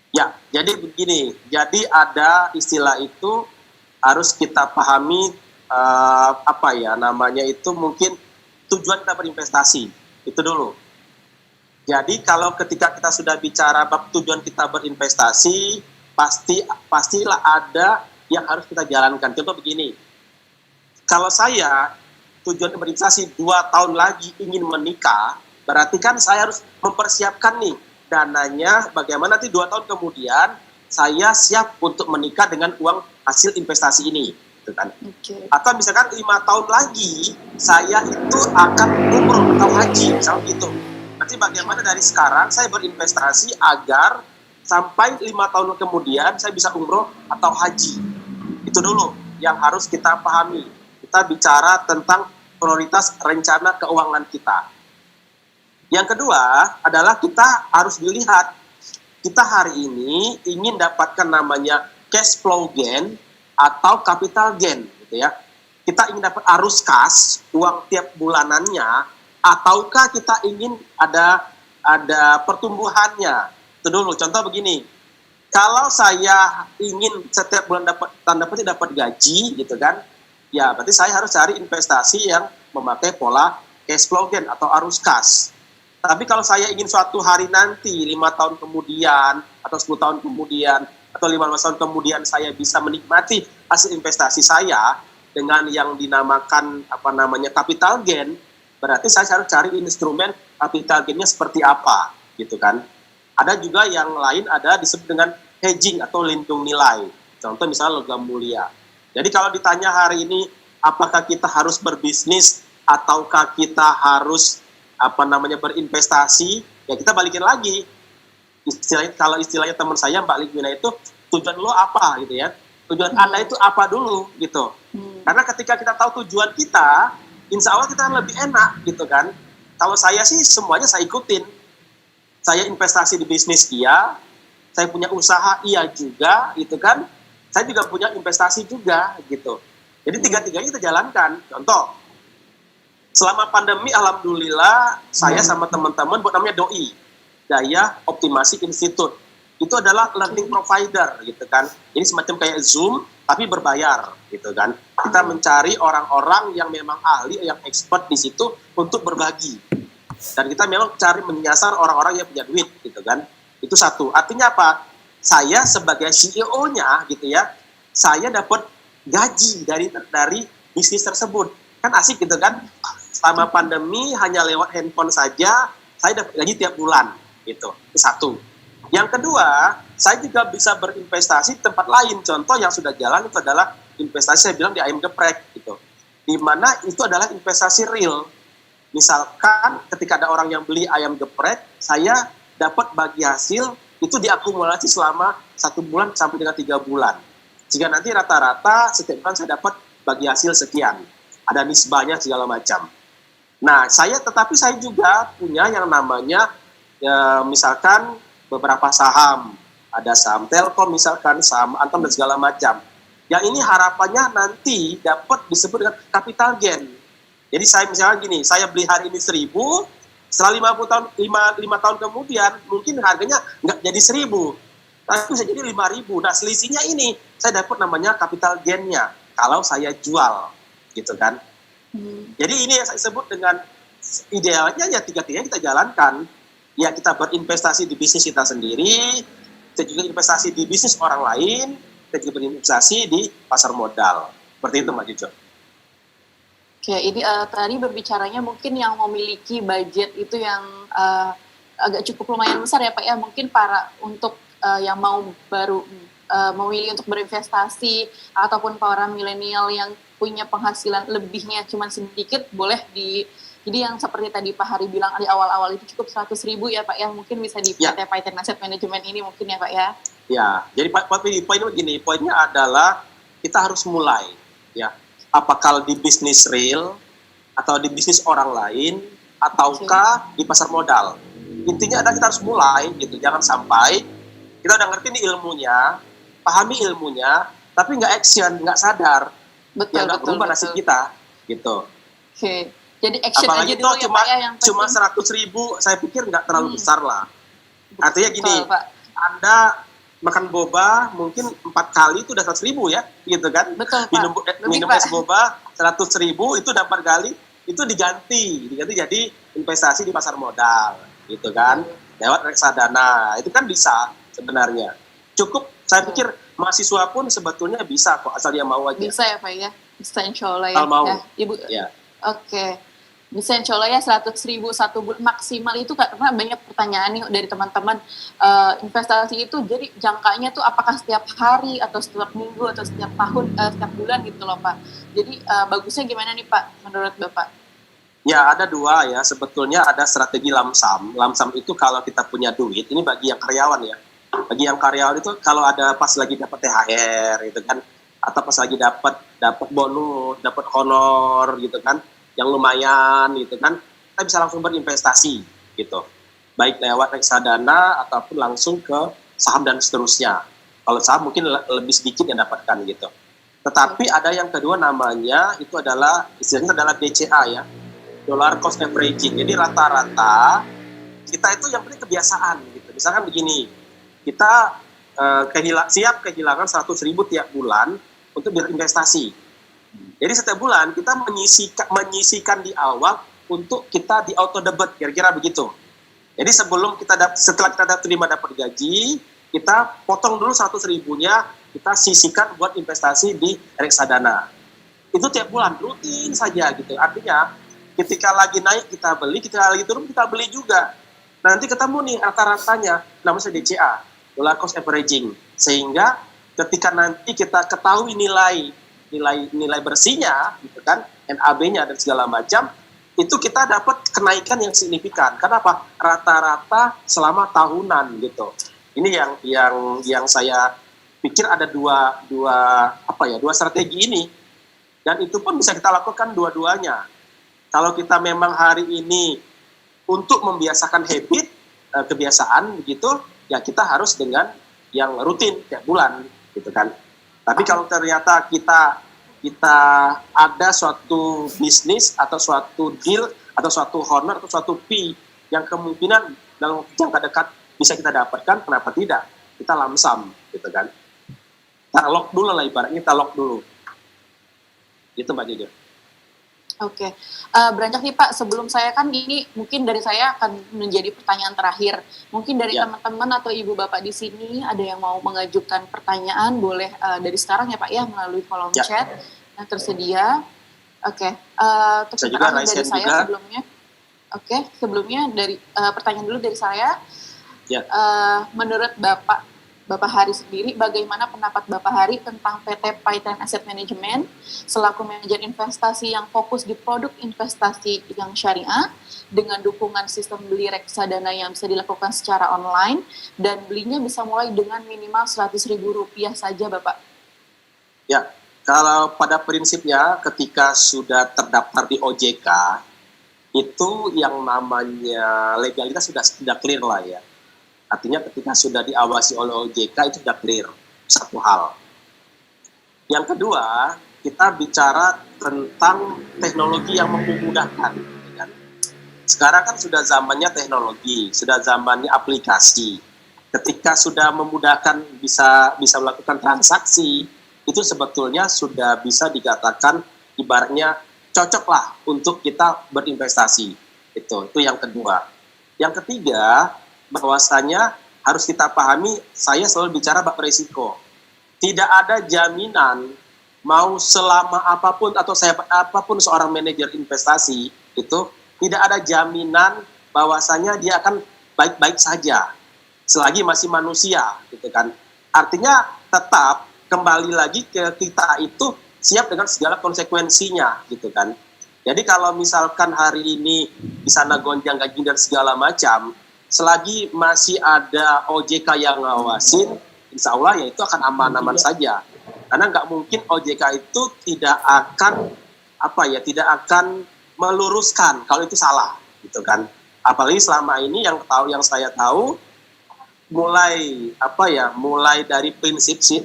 Ya, jadi begini. Jadi ada istilah itu harus kita pahami namanya itu mungkin tujuan kita berinvestasi. Itu dulu. Jadi kalau ketika kita sudah bicara bab tujuan kita berinvestasi, pastilah ada yang harus kita jalankan. Contoh begini. Kalau saya tujuan berinvestasi 2 tahun lagi ingin menikah, berarti kan saya harus mempersiapkan nih dananya bagaimana nanti 2 tahun kemudian saya siap untuk menikah dengan uang hasil investasi ini, gitu kan? Okay. Atau misalkan 5 tahun lagi saya itu akan umroh atau haji, misalnya gitu. Berarti bagaimana dari sekarang saya berinvestasi agar sampai 5 tahun kemudian saya bisa umroh atau haji. Itu dulu yang harus kita pahami. Kita bicara tentang prioritas rencana keuangan kita. Yang kedua adalah kita harus dilihat, kita hari ini ingin dapatkan namanya cash flow gain atau capital gain, gitu ya. Kita ingin dapat arus kas, uang tiap bulanannya, ataukah kita ingin ada pertumbuhannya. Itu dulu, contoh begini, kalau saya ingin setiap bulan dapat gaji, gitu kan, ya berarti saya harus cari investasi yang memakai pola cash flow gain atau arus kas. Tapi kalau saya ingin suatu hari nanti, 5 tahun kemudian, atau 10 tahun kemudian, atau 15 tahun kemudian saya bisa menikmati hasil investasi saya dengan yang dinamakan capital gain, berarti saya harus cari instrumen capital gain-nya seperti apa, gitu kan. Ada juga yang lain disebut dengan hedging atau lindung nilai. Contoh misalnya logam mulia. Jadi kalau ditanya hari ini apakah kita harus berbisnis ataukah kita harus berinvestasi, ya kita balikin lagi. Kalau istilahnya teman saya Mbak Ligwina itu, tujuan lo apa gitu ya. Tujuan Anda itu apa dulu gitu. Karena ketika kita tahu tujuan kita, insya Allah kita lebih enak gitu kan. Kalau saya sih semuanya saya ikutin. Saya investasi di bisnis iya, saya punya usaha iya juga gitu kan. Saya juga punya investasi juga gitu. Jadi tiga-tiganya kita jalankan. Contoh, selama pandemi alhamdulillah saya sama teman-teman buat namanya DOI, Daya Optimasi Institute. itu adalah learning provider gitu kan. Ini semacam kayak Zoom tapi berbayar gitu kan. Kita mencari orang-orang yang memang ahli, yang expert di situ untuk berbagi. Dan kita memang cari menyasar orang-orang yang punya duit gitu kan. Itu satu. Artinya apa? Saya sebagai CEO-nya gitu ya, saya dapat gaji dari bisnis tersebut. Kan asik gitu kan. Selama pandemi hanya lewat handphone saja, saya dapat gaji tiap bulan gitu. Itu satu. Yang kedua, saya juga bisa berinvestasi di tempat lain. Contoh yang sudah jalan itu adalah investasi saya bilang di ayam geprek gitu. Di mana itu adalah investasi real. Misalkan ketika ada orang yang beli ayam geprek, saya dapat bagi hasil itu diakumulasi selama 1 bulan sampai dengan 3 bulan. Jika nanti rata-rata setiap bulan saya dapat bagi hasil sekian. Ada nisbahnya segala macam. Nah, tetapi saya juga punya yang namanya misalkan beberapa saham, ada saham Telkom misalkan, saham Antam dan segala macam. Yang ini harapannya nanti dapat disebut dengan capital gain. Jadi saya misalnya gini, saya beli hari ini 1.000, setelah 5 tahun kemudian mungkin harganya nggak jadi 1.000, tapi bisa jadi 5.000. Nah selisihnya ini saya dapat namanya capital gain-nya kalau saya jual, gitu kan. Jadi ini yang saya sebut dengan idealnya ya tiga-tiganya kita jalankan. Ya kita berinvestasi di bisnis kita sendiri, kita juga investasi di bisnis orang lain, kita juga berinvestasi di pasar modal. Seperti itu Mbak Jojo. Oke, ini tadi berbicaranya mungkin yang memiliki budget itu yang agak cukup lumayan besar ya Pak ya. Mungkin untuk yang mau baru memilih untuk berinvestasi ataupun para milenial yang punya penghasilan lebihnya cuma sedikit, boleh jadi yang seperti tadi Pak Hari bilang di awal-awal itu cukup 100.000 ya Pak ya, mungkin bisa di PT Paiton Asset Management ini mungkin ya Pak ya. Ya, jadi poinnya begini, poinnya adalah kita harus mulai ya. Apakah di bisnis real atau di bisnis orang lain ataukah di pasar modal. Intinya adalah kita harus mulai gitu, jangan sampai kita udah ngerti nih ilmunya, pahami ilmunya, tapi nggak action, nggak sadar. Betul, nggak berubah nasib kita gitu. Oke. Jadi action apalagi aja dulu ya Pak ya yang penting. Cuma 100.000, saya pikir nggak terlalu besar lah. Artinya gini, Pak. Anda makan boba mungkin 4 kali itu udah 100.000 ya, gitu kan? Betul, Pak. Minum es boba 100.000 itu dapat kali, itu diganti jadi investasi di pasar modal, gitu kan? Lewat reksadana, itu kan bisa sebenarnya. Cukup, saya pikir mahasiswa pun sebetulnya bisa kok, asal dia mau aja. Bisa ya Pak ya, bisa insya Allah ya. Mau. Ya, Ibu. Ya. Oke. Bisa insya Allah ya 100.000 1 bulan maksimal itu, karena banyak pertanyaan nih dari teman-teman. Investasi itu jadi jangkanya tuh apakah setiap hari atau setiap minggu atau setiap tahun, setiap bulan gitu loh Pak. Jadi bagusnya gimana nih Pak menurut Bapak? Ya ada 2 ya, sebetulnya ada strategi lamsam. Lamsam itu kalau kita punya duit, ini bagi yang karyawan ya. Bagi yang karyawan itu kalau ada pas lagi dapat THR gitu kan, atau pas lagi dapat bonus, dapat honor gitu kan, yang lumayan gitu kan, kita bisa langsung berinvestasi gitu, baik lewat reksadana ataupun langsung ke saham dan seterusnya. Kalau saham mungkin lebih sedikit yang dapatkan gitu. Tetapi ada yang kedua namanya itu adalah istilahnya adalah DCA ya, dollar cost averaging. Jadi rata-rata kita itu yang penting kebiasaan gitu. Misalkan begini, kita siap kehilangan 100.000 tiap bulan untuk berinvestasi. Jadi setiap bulan kita menyisikan di awal untuk kita di auto debit, kira-kira begitu. Jadi setelah kita terima dapat gaji, kita potong dulu 100.000-nya, kita sisihkan buat investasi di reksadana. Itu tiap bulan rutin saja gitu. Artinya ketika lagi naik kita beli, ketika lagi turun kita beli juga. Nanti ketemu nih rata-ratanya, namanya DCA, dollar cost averaging. Sehingga ketika nanti kita ketahui nilai bersihnya gitu kan, NAB-nya dan segala macam, itu kita dapat kenaikan yang signifikan. Kenapa? Rata-rata selama tahunan gitu. Ini yang saya pikir ada dua strategi ini, dan itu pun bisa kita lakukan dua-duanya. Kalau kita memang hari ini untuk membiasakan habit, kebiasaan begitu, ya kita harus dengan yang rutin tiap bulan gitu kan. Tapi kalau ternyata kita ada suatu bisnis atau suatu deal atau suatu honor atau suatu fee yang kemungkinan dalam jangka dekat bisa kita dapatkan, kenapa tidak? kita lamsam, gitu kan. Kita lock dulu lah ibaratnya, kita lock dulu. Itu Mbak Jojo. Oke, beranjak nih Pak, sebelum saya kan ini mungkin dari saya akan menjadi pertanyaan terakhir. Mungkin dari teman-teman atau ibu bapak di sini ada yang mau mengajukan pertanyaan, boleh dari sekarang ya Pak ya, melalui kolom chat yang tersedia. Oke, untuk pertanyaan dari saya juga sebelumnya. Oke, sebelumnya dari pertanyaan dulu dari saya. Menurut Bapak Hari sendiri, bagaimana pendapat Bapak Hari tentang PT Paiton Asset Management selaku manajer investasi yang fokus di produk investasi yang syariah dengan dukungan sistem beli reksadana yang bisa dilakukan secara online dan belinya bisa mulai dengan minimal Rp100.000 saja, Bapak? Ya, kalau pada prinsipnya ketika sudah terdaftar di OJK, itu yang namanya legalitas sudah clear lah ya. Artinya ketika sudah diawasi oleh OJK itu sudah clear, satu hal. Yang kedua, kita bicara tentang teknologi yang memudahkan. Kan? Sekarang kan sudah zamannya teknologi, sudah zamannya aplikasi. Ketika sudah memudahkan bisa melakukan transaksi, itu sebetulnya sudah bisa dikatakan ibaratnya cocok lah untuk kita berinvestasi. Itu yang kedua. Yang ketiga, bahwasanya harus kita pahami, saya selalu bicara bab resiko. Tidak ada jaminan mau selama apapun atau sehebat apapun seorang manajer investasi itu tidak ada jaminan bahwasanya dia akan baik-baik saja selagi masih manusia, gitu kan. Artinya tetap kembali lagi ke kita itu siap dengan segala konsekuensinya, gitu kan. Jadi kalau misalkan hari ini di sana gonjang-ganjing dan segala macam, selagi masih ada OJK yang ngawasin, insya Allah ya itu akan aman-aman saja. Karena nggak mungkin OJK itu tidak akan meluruskan kalau itu salah, gitu kan. Apalagi selama ini yang saya tahu mulai dari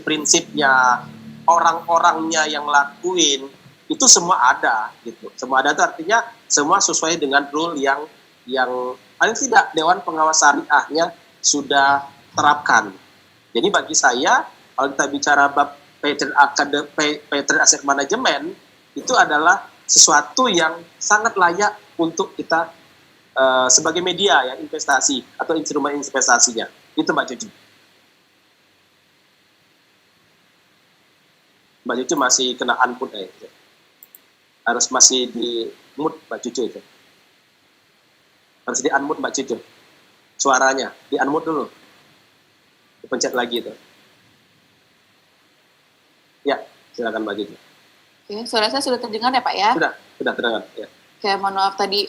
prinsipnya orang-orangnya yang lakuin itu semua ada, gitu. Semua ada itu artinya semua sesuai dengan rule yang paling tidak Dewan Pengawas Syariahnya sudah terapkan. Jadi bagi saya, kalau kita bicara bab Paiton Asset Management, itu adalah sesuatu yang sangat layak untuk kita sebagai media ya investasi atau instrumen investasinya. Itu Mbak Cucu. Mbak Cucu masih kena unmute itu. Harus masih di mute Mbak Cucu itu. Harus di-unmute Mbak Cucu. Suaranya, di-unmute dulu. Dipencet lagi itu. Ya, silakan Mbak Cucu. Oke, suara saya sudah terdengar ya Pak ya? Sudah terdengar. Ya. Oke, mohon maaf tadi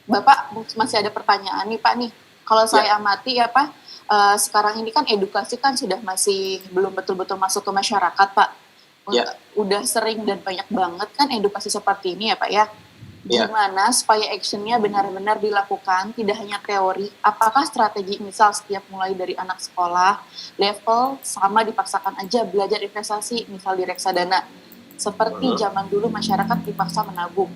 Bapak masih ada pertanyaan nih Pak nih. Kalau saya amati ya Pak, sekarang ini kan edukasi kan sudah masih belum betul-betul masuk ke masyarakat Pak. Udah sering dan banyak banget kan edukasi seperti ini ya Pak ya. Gimana supaya actionnya benar-benar dilakukan, tidak hanya teori. Apakah strategi misal setiap mulai dari anak sekolah, level sama dipaksakan aja belajar investasi, misal di reksadana. Seperti zaman dulu masyarakat dipaksa menabung.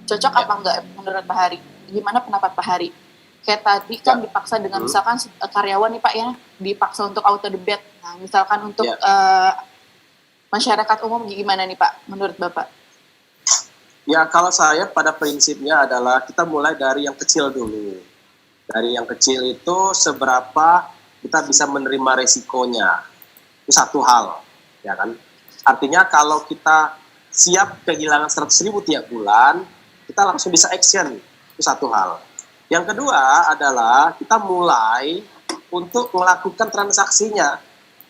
Cocok apa enggak menurut Pak Hari? Gimana pendapat Pak Hari? Kayak tadi kan dipaksa dengan misalkan karyawan nih Pak ya, dipaksa untuk auto debit. Nah misalkan untuk masyarakat umum gimana nih Pak, menurut Bapak? Ya, kalau saya pada prinsipnya adalah kita mulai dari yang kecil dulu. Dari yang kecil itu seberapa kita bisa menerima resikonya. Itu satu hal, ya kan? Artinya kalau kita siap kehilangan 100.000 tiap bulan, kita langsung bisa action. Itu satu hal. Yang kedua adalah kita mulai untuk melakukan transaksinya.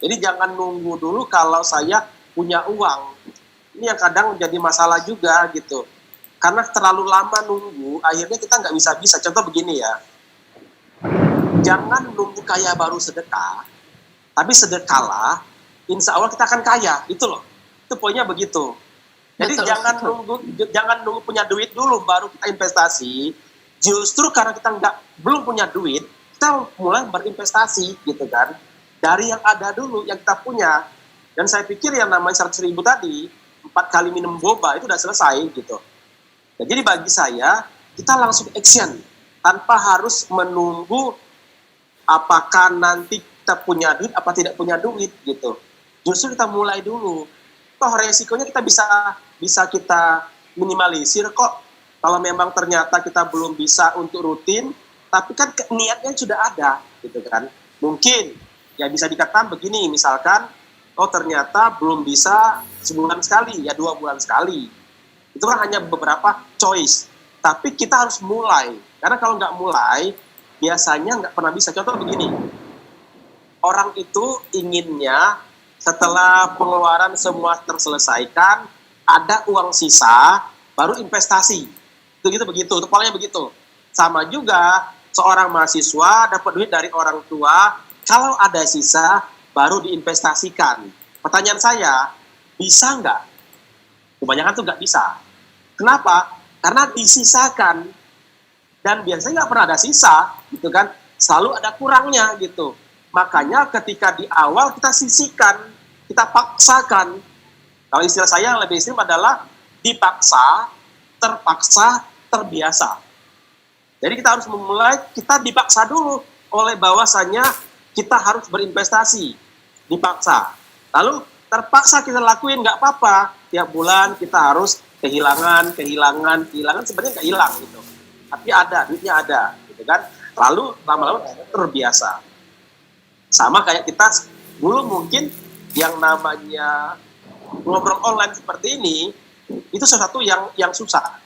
Jadi jangan nunggu dulu kalau saya punya uang. Ini yang kadang jadi masalah juga gitu. Karena terlalu lama nunggu, akhirnya kita nggak bisa. Contoh begini ya. Jangan nunggu kaya baru sedekah, tapi sedekahlah, insya Allah kita akan kaya. Itu loh. Itu poinnya begitu. Jadi jangan nunggu punya duit dulu baru kita investasi. Justru karena kita belum punya duit, kita mulai berinvestasi gitu kan. Dari yang ada dulu, yang kita punya. Dan saya pikir yang namanya 100.000 tadi, 4 kali minum boba itu udah selesai gitu. Nah, jadi bagi saya, kita langsung action. Tanpa harus menunggu apakah nanti kita punya duit apa tidak punya duit gitu. Justru kita mulai dulu. Toh resikonya kita bisa kita minimalisir kok. Kalau memang ternyata kita belum bisa untuk rutin, tapi kan niatnya sudah ada gitu kan. Mungkin ya bisa dikatakan begini, misalkan oh ternyata belum bisa sebulan sekali, ya 2 bulan sekali. Itu kan hanya beberapa choice. Tapi kita harus mulai. Karena kalau nggak mulai, biasanya nggak pernah bisa. Contoh begini, orang itu inginnya setelah pengeluaran semua terselesaikan, ada uang sisa, baru investasi. Begitu, kepalanya begitu. Sama juga, seorang mahasiswa dapat duit dari orang tua, kalau ada sisa, baru diinvestasikan. Pertanyaan saya, bisa nggak? Kebanyakan tuh nggak bisa. Kenapa? Karena disisakan. Dan biasanya nggak pernah ada sisa, gitu kan. Selalu ada kurangnya, gitu. Makanya ketika di awal kita sisihkan, kita paksakan. Kalau istilah saya yang lebih ekstrim adalah dipaksa, terpaksa, terbiasa. Jadi kita harus memulai, kita dipaksa dulu oleh bahwasannya kita harus berinvestasi. Dipaksa. Lalu terpaksa kita lakuin, nggak apa-apa. Tiap bulan kita harus kehilangan sebenarnya nggak hilang gitu. Tapi ada, duitnya ada, gitu kan. Lalu lama-lama terbiasa. Sama kayak kita dulu mungkin yang namanya ngobrol online seperti ini, itu sesuatu yang susah.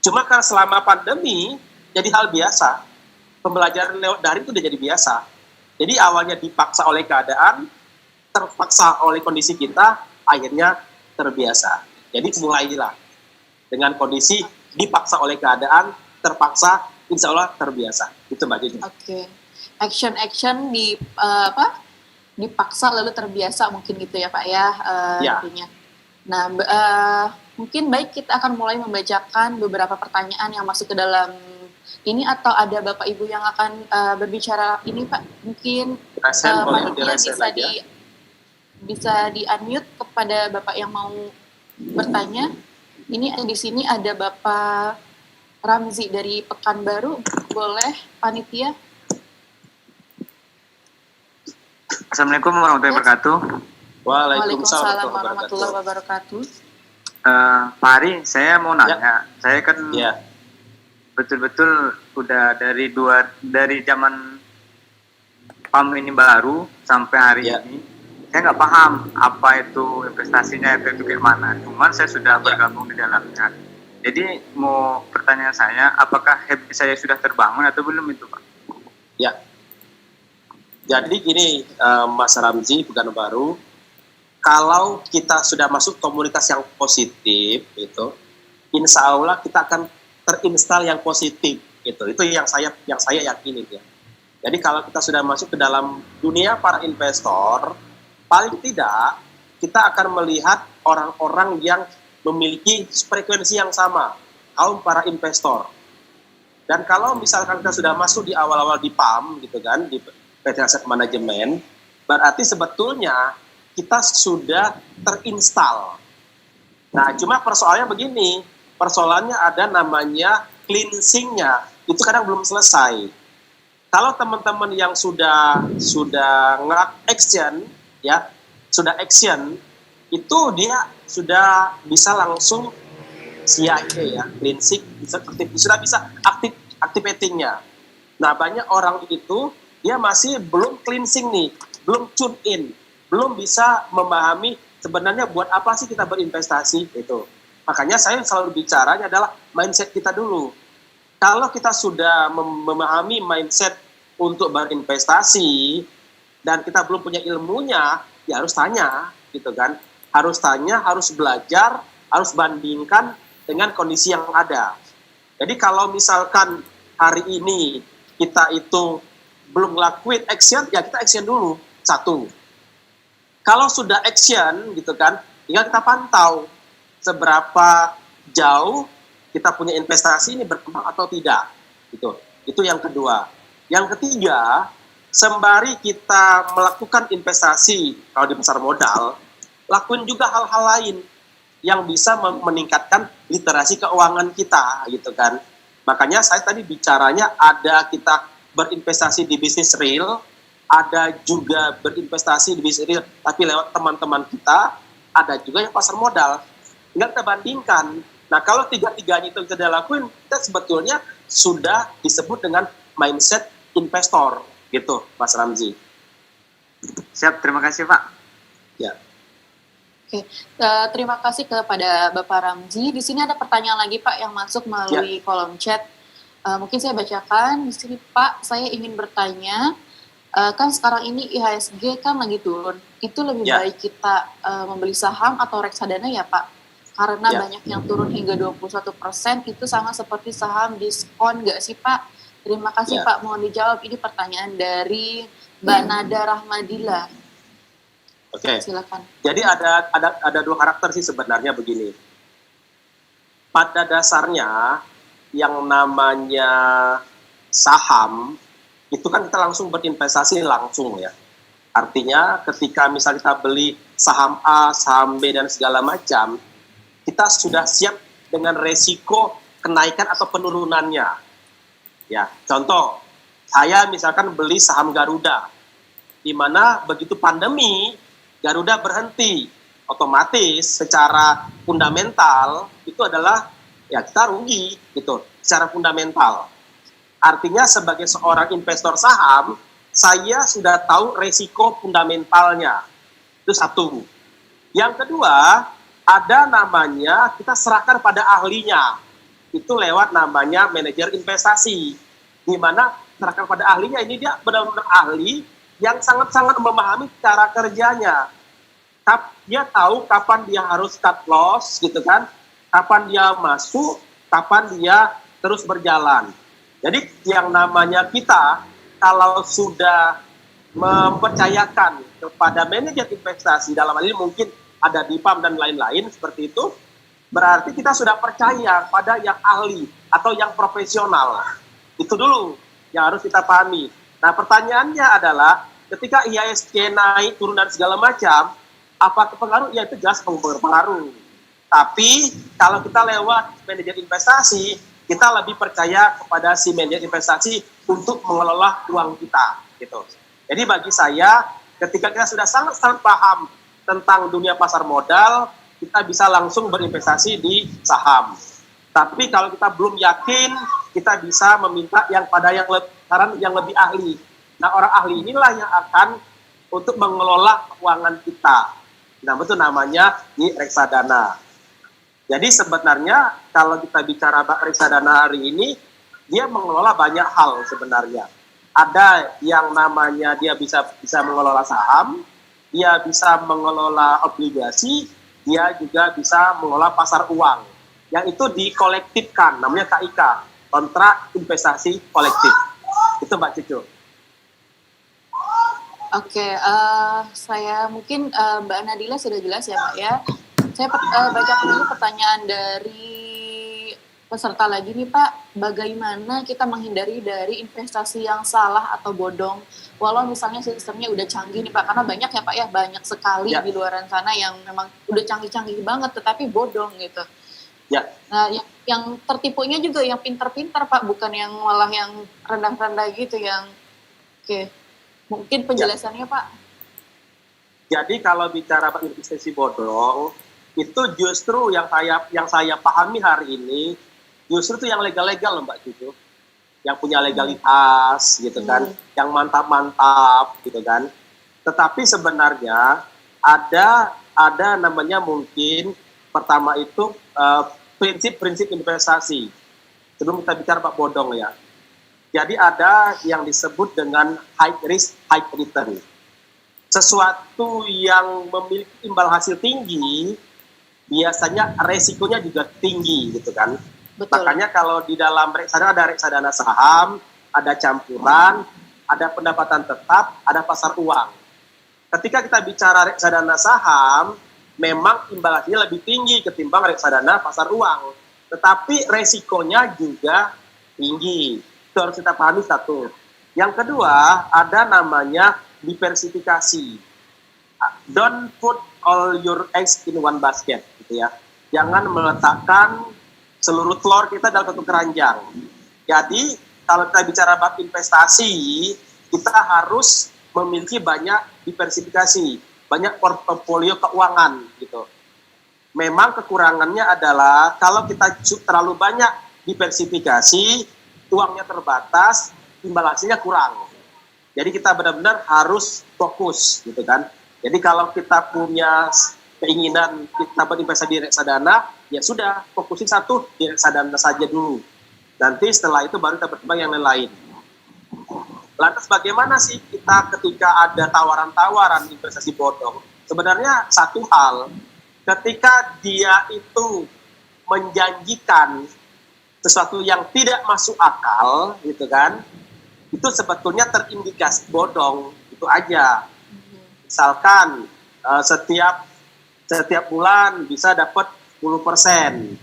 Cuma karena selama pandemi jadi hal biasa. Pembelajaran lewat daring itu udah jadi biasa. Jadi awalnya dipaksa oleh keadaan, terpaksa oleh kondisi kita, akhirnya terbiasa. Jadi mulailah dengan kondisi dipaksa oleh keadaan, terpaksa, insya Allah terbiasa. Itu Mbak Juni. Oke. Action dipaksa lalu terbiasa mungkin gitu ya Pak ya, intinya. Nah, mungkin baik kita akan mulai membacakan beberapa pertanyaan yang masuk ke dalam ini, atau ada Bapak Ibu yang akan berbicara ini Pak, mungkin panitia bisa di unmute kepada Bapak yang mau bertanya. Ini di sini ada Bapak Ramzi dari Pekanbaru, boleh panitia? Assalamualaikum warahmatullahi wabarakatuh. Waalaikumsalam warahmatullahi wabarakatuh. Pak Ari, saya mau nanya. Saya kan betul-betul udah dari zaman PAM ini baru sampai hari ini, saya nggak paham apa itu investasinya, itu kayak mana. Cuman saya sudah bergabung di dalamnya. Jadi mau pertanyaan saya, apakah habit saya sudah terbangun atau belum itu Pak? Ya. Jadi gini, Mas Ramzi, Pekanbaru, kalau kita sudah masuk komunitas yang positif, itu, insya Allah kita akan terinstal yang positif, gitu. Itu yang saya yakini ya. Jadi kalau kita sudah masuk ke dalam dunia para investor, paling tidak kita akan melihat orang-orang yang memiliki frekuensi yang sama, kaum para investor. Dan kalau misalkan kita sudah masuk di awal-awal di PAM, gitu kan, di PT Asset Management, berarti sebetulnya kita sudah terinstal. Nah, cuma persoalannya begini, persoalannya ada namanya cleansing-nya, itu kadang belum selesai. Kalau teman-teman yang sudah nge-action, ya, sudah action, itu dia sudah bisa langsung CIA ya, cleansing, sudah bisa activating-nya. Nah, banyak orang itu dia masih belum cleansing nih, belum tune in, belum bisa memahami sebenarnya buat apa sih kita berinvestasi itu. Makanya saya selalu bicaranya adalah mindset kita dulu. Kalau kita sudah memahami mindset untuk berinvestasi dan kita belum punya ilmunya, ya harus tanya, gitu kan? Harus tanya, harus belajar, harus bandingkan dengan kondisi yang ada. Jadi kalau misalkan hari ini kita itu belum ngelakuin action, ya kita action dulu. Satu. Kalau sudah action, gitu kan, tinggal kita pantau seberapa jauh kita punya investasi ini berkembang atau tidak. Gitu. Itu yang kedua. Yang ketiga, sembari kita melakukan investasi, kalau di pasar modal, lakuin juga hal-hal lain yang bisa meningkatkan literasi keuangan kita, gitu kan. Makanya saya tadi bicaranya ada kita berinvestasi di bisnis real, ada juga berinvestasi di bisnis real, tapi lewat teman-teman kita, ada juga yang pasar modal. Tinggal kita bandingkan. Nah, kalau tiga-tiganya itu kita lakuin, kita sebetulnya sudah disebut dengan mindset investor, gitu, Mas Ramzi. Siap, terima kasih Pak. Ya. Oke, terima kasih kepada Bapak Ramzi. Di sini ada pertanyaan lagi Pak yang masuk melalui kolom chat. Mungkin saya bacakan. Di sini Pak, saya ingin bertanya, kan sekarang ini IHSG kan lagi turun. Itu lebih baik kita membeli saham atau reksadana ya Pak? Karena banyak yang turun hingga 21%, itu sama seperti saham diskon nggak sih Pak? Terima kasih Pak, mohon dijawab. Ini pertanyaan dari Mbak Nada Rahmadila. Oke. Silakan. Jadi ada dua karakter sih sebenarnya begini. Pada dasarnya yang namanya saham itu kan kita langsung berinvestasi langsung ya. Artinya ketika misal kita beli saham A, saham B dan segala macam, kita sudah siap dengan resiko kenaikan atau penurunannya. Ya, contoh, saya misalkan beli saham Garuda, di mana begitu pandemi, Garuda berhenti, otomatis secara fundamental itu adalah ya kita rugi gitu, secara fundamental. Artinya sebagai seorang investor saham, saya sudah tahu resiko fundamentalnya. Itu satu. Yang kedua, ada namanya kita serahkan pada ahlinya. Itu lewat namanya manajer investasi. Di mana serahkan pada ahlinya ini dia benar-benar ahli yang sangat-sangat memahami cara kerjanya. Dia tahu kapan dia harus cut loss gitu kan, kapan dia masuk, kapan dia terus berjalan. Jadi yang namanya kita kalau sudah mempercayakan kepada manajer investasi, dalam hal ini mungkin ada di PAM dan lain-lain seperti itu, berarti kita sudah percaya pada yang ahli atau yang profesional. Itu dulu yang harus kita pahami. Nah pertanyaannya adalah ketika IHSG naik, turun dan segala macam, apa pengaruh? Ya itu jelas berpengaruh. Tapi kalau kita lewat manajer investasi, kita lebih percaya kepada si manajer investasi untuk mengelola uang kita. Gitu. Jadi bagi saya, ketika kita sudah sangat-sangat paham tentang dunia pasar modal, kita bisa langsung berinvestasi di saham. Tapi kalau kita belum yakin, kita bisa meminta yang pada yang lebih ahli. Nah, orang ahli inilah yang akan untuk mengelola keuangan kita. Nah, itu namanya di reksadana. Jadi sebenarnya kalau kita bicara reksadana hari ini, dia mengelola banyak hal sebenarnya. Ada yang namanya dia bisa mengelola saham, dia bisa mengelola obligasi, dia juga bisa mengelola pasar uang. Yang itu dikolektifkan, namanya KIK, kontrak investasi kolektif. Itu Mbak Cucu. Oke, saya mungkin Mbak Nadila sudah jelas ya Pak ya. Saya bacakan dulu pertanyaan dari peserta lagi nih Pak. Bagaimana kita menghindari dari investasi yang salah atau bodong? Walau misalnya sistemnya udah canggih nih Pak, karena banyak ya Pak ya, banyak sekali di luaran sana yang memang udah canggih-canggih banget, tetapi bodong gitu. Ya. Nah, yang tertipunya juga yang pintar-pintar Pak, bukan yang malah yang rendah-rendah gitu yang oke. Mungkin penjelasannya Pak. Jadi kalau bicara investasi bodong, itu justru yang saya pahami hari ini, justru itu yang legal-legal loh Mbak Cucu. Yang punya legalitas gitu kan, yang mantap-mantap gitu kan. Tetapi sebenarnya ada namanya mungkin pertama itu prinsip-prinsip investasi. Sebelum kita bicara Pak bodong ya. Jadi ada yang disebut dengan high risk, high return. Sesuatu yang memiliki imbal hasil tinggi, biasanya resikonya juga tinggi gitu kan. Betul. Makanya kalau di dalam reksadana ada reksadana saham, ada campuran, ada pendapatan tetap, ada pasar uang. Ketika kita bicara reksadana saham, memang imbal hasilnya lebih tinggi ketimbang reksadana pasar uang. Tetapi resikonya juga tinggi. Itu harus kita pahami satu. Yang kedua, ada namanya diversifikasi. Don't put all your eggs in one basket, gitu ya. Jangan meletakkan seluruh telur kita dalam satu keranjang. Jadi kalau kita bicara bab investasi, kita harus memiliki banyak diversifikasi, banyak portofolio keuangan gitu. Memang kekurangannya adalah kalau kita terlalu banyak diversifikasi, uangnya terbatas, imbal hasilnya kurang. Jadi kita benar-benar harus fokus gitu kan. Jadi kalau kita punya keinginan kita berinvestasi di reksadana, ya sudah fokusin satu di reksadana saja dulu. Nanti setelah itu baru kita berkembang yang lain. Lantas bagaimana sih kita ketika ada tawaran-tawaran investasi bodong? Sebenarnya satu hal, ketika dia itu menjanjikan sesuatu yang tidak masuk akal, gitu kan, itu sebetulnya terindikasi bodong, itu aja. Misalkan setiap bulan bisa dapat 10%.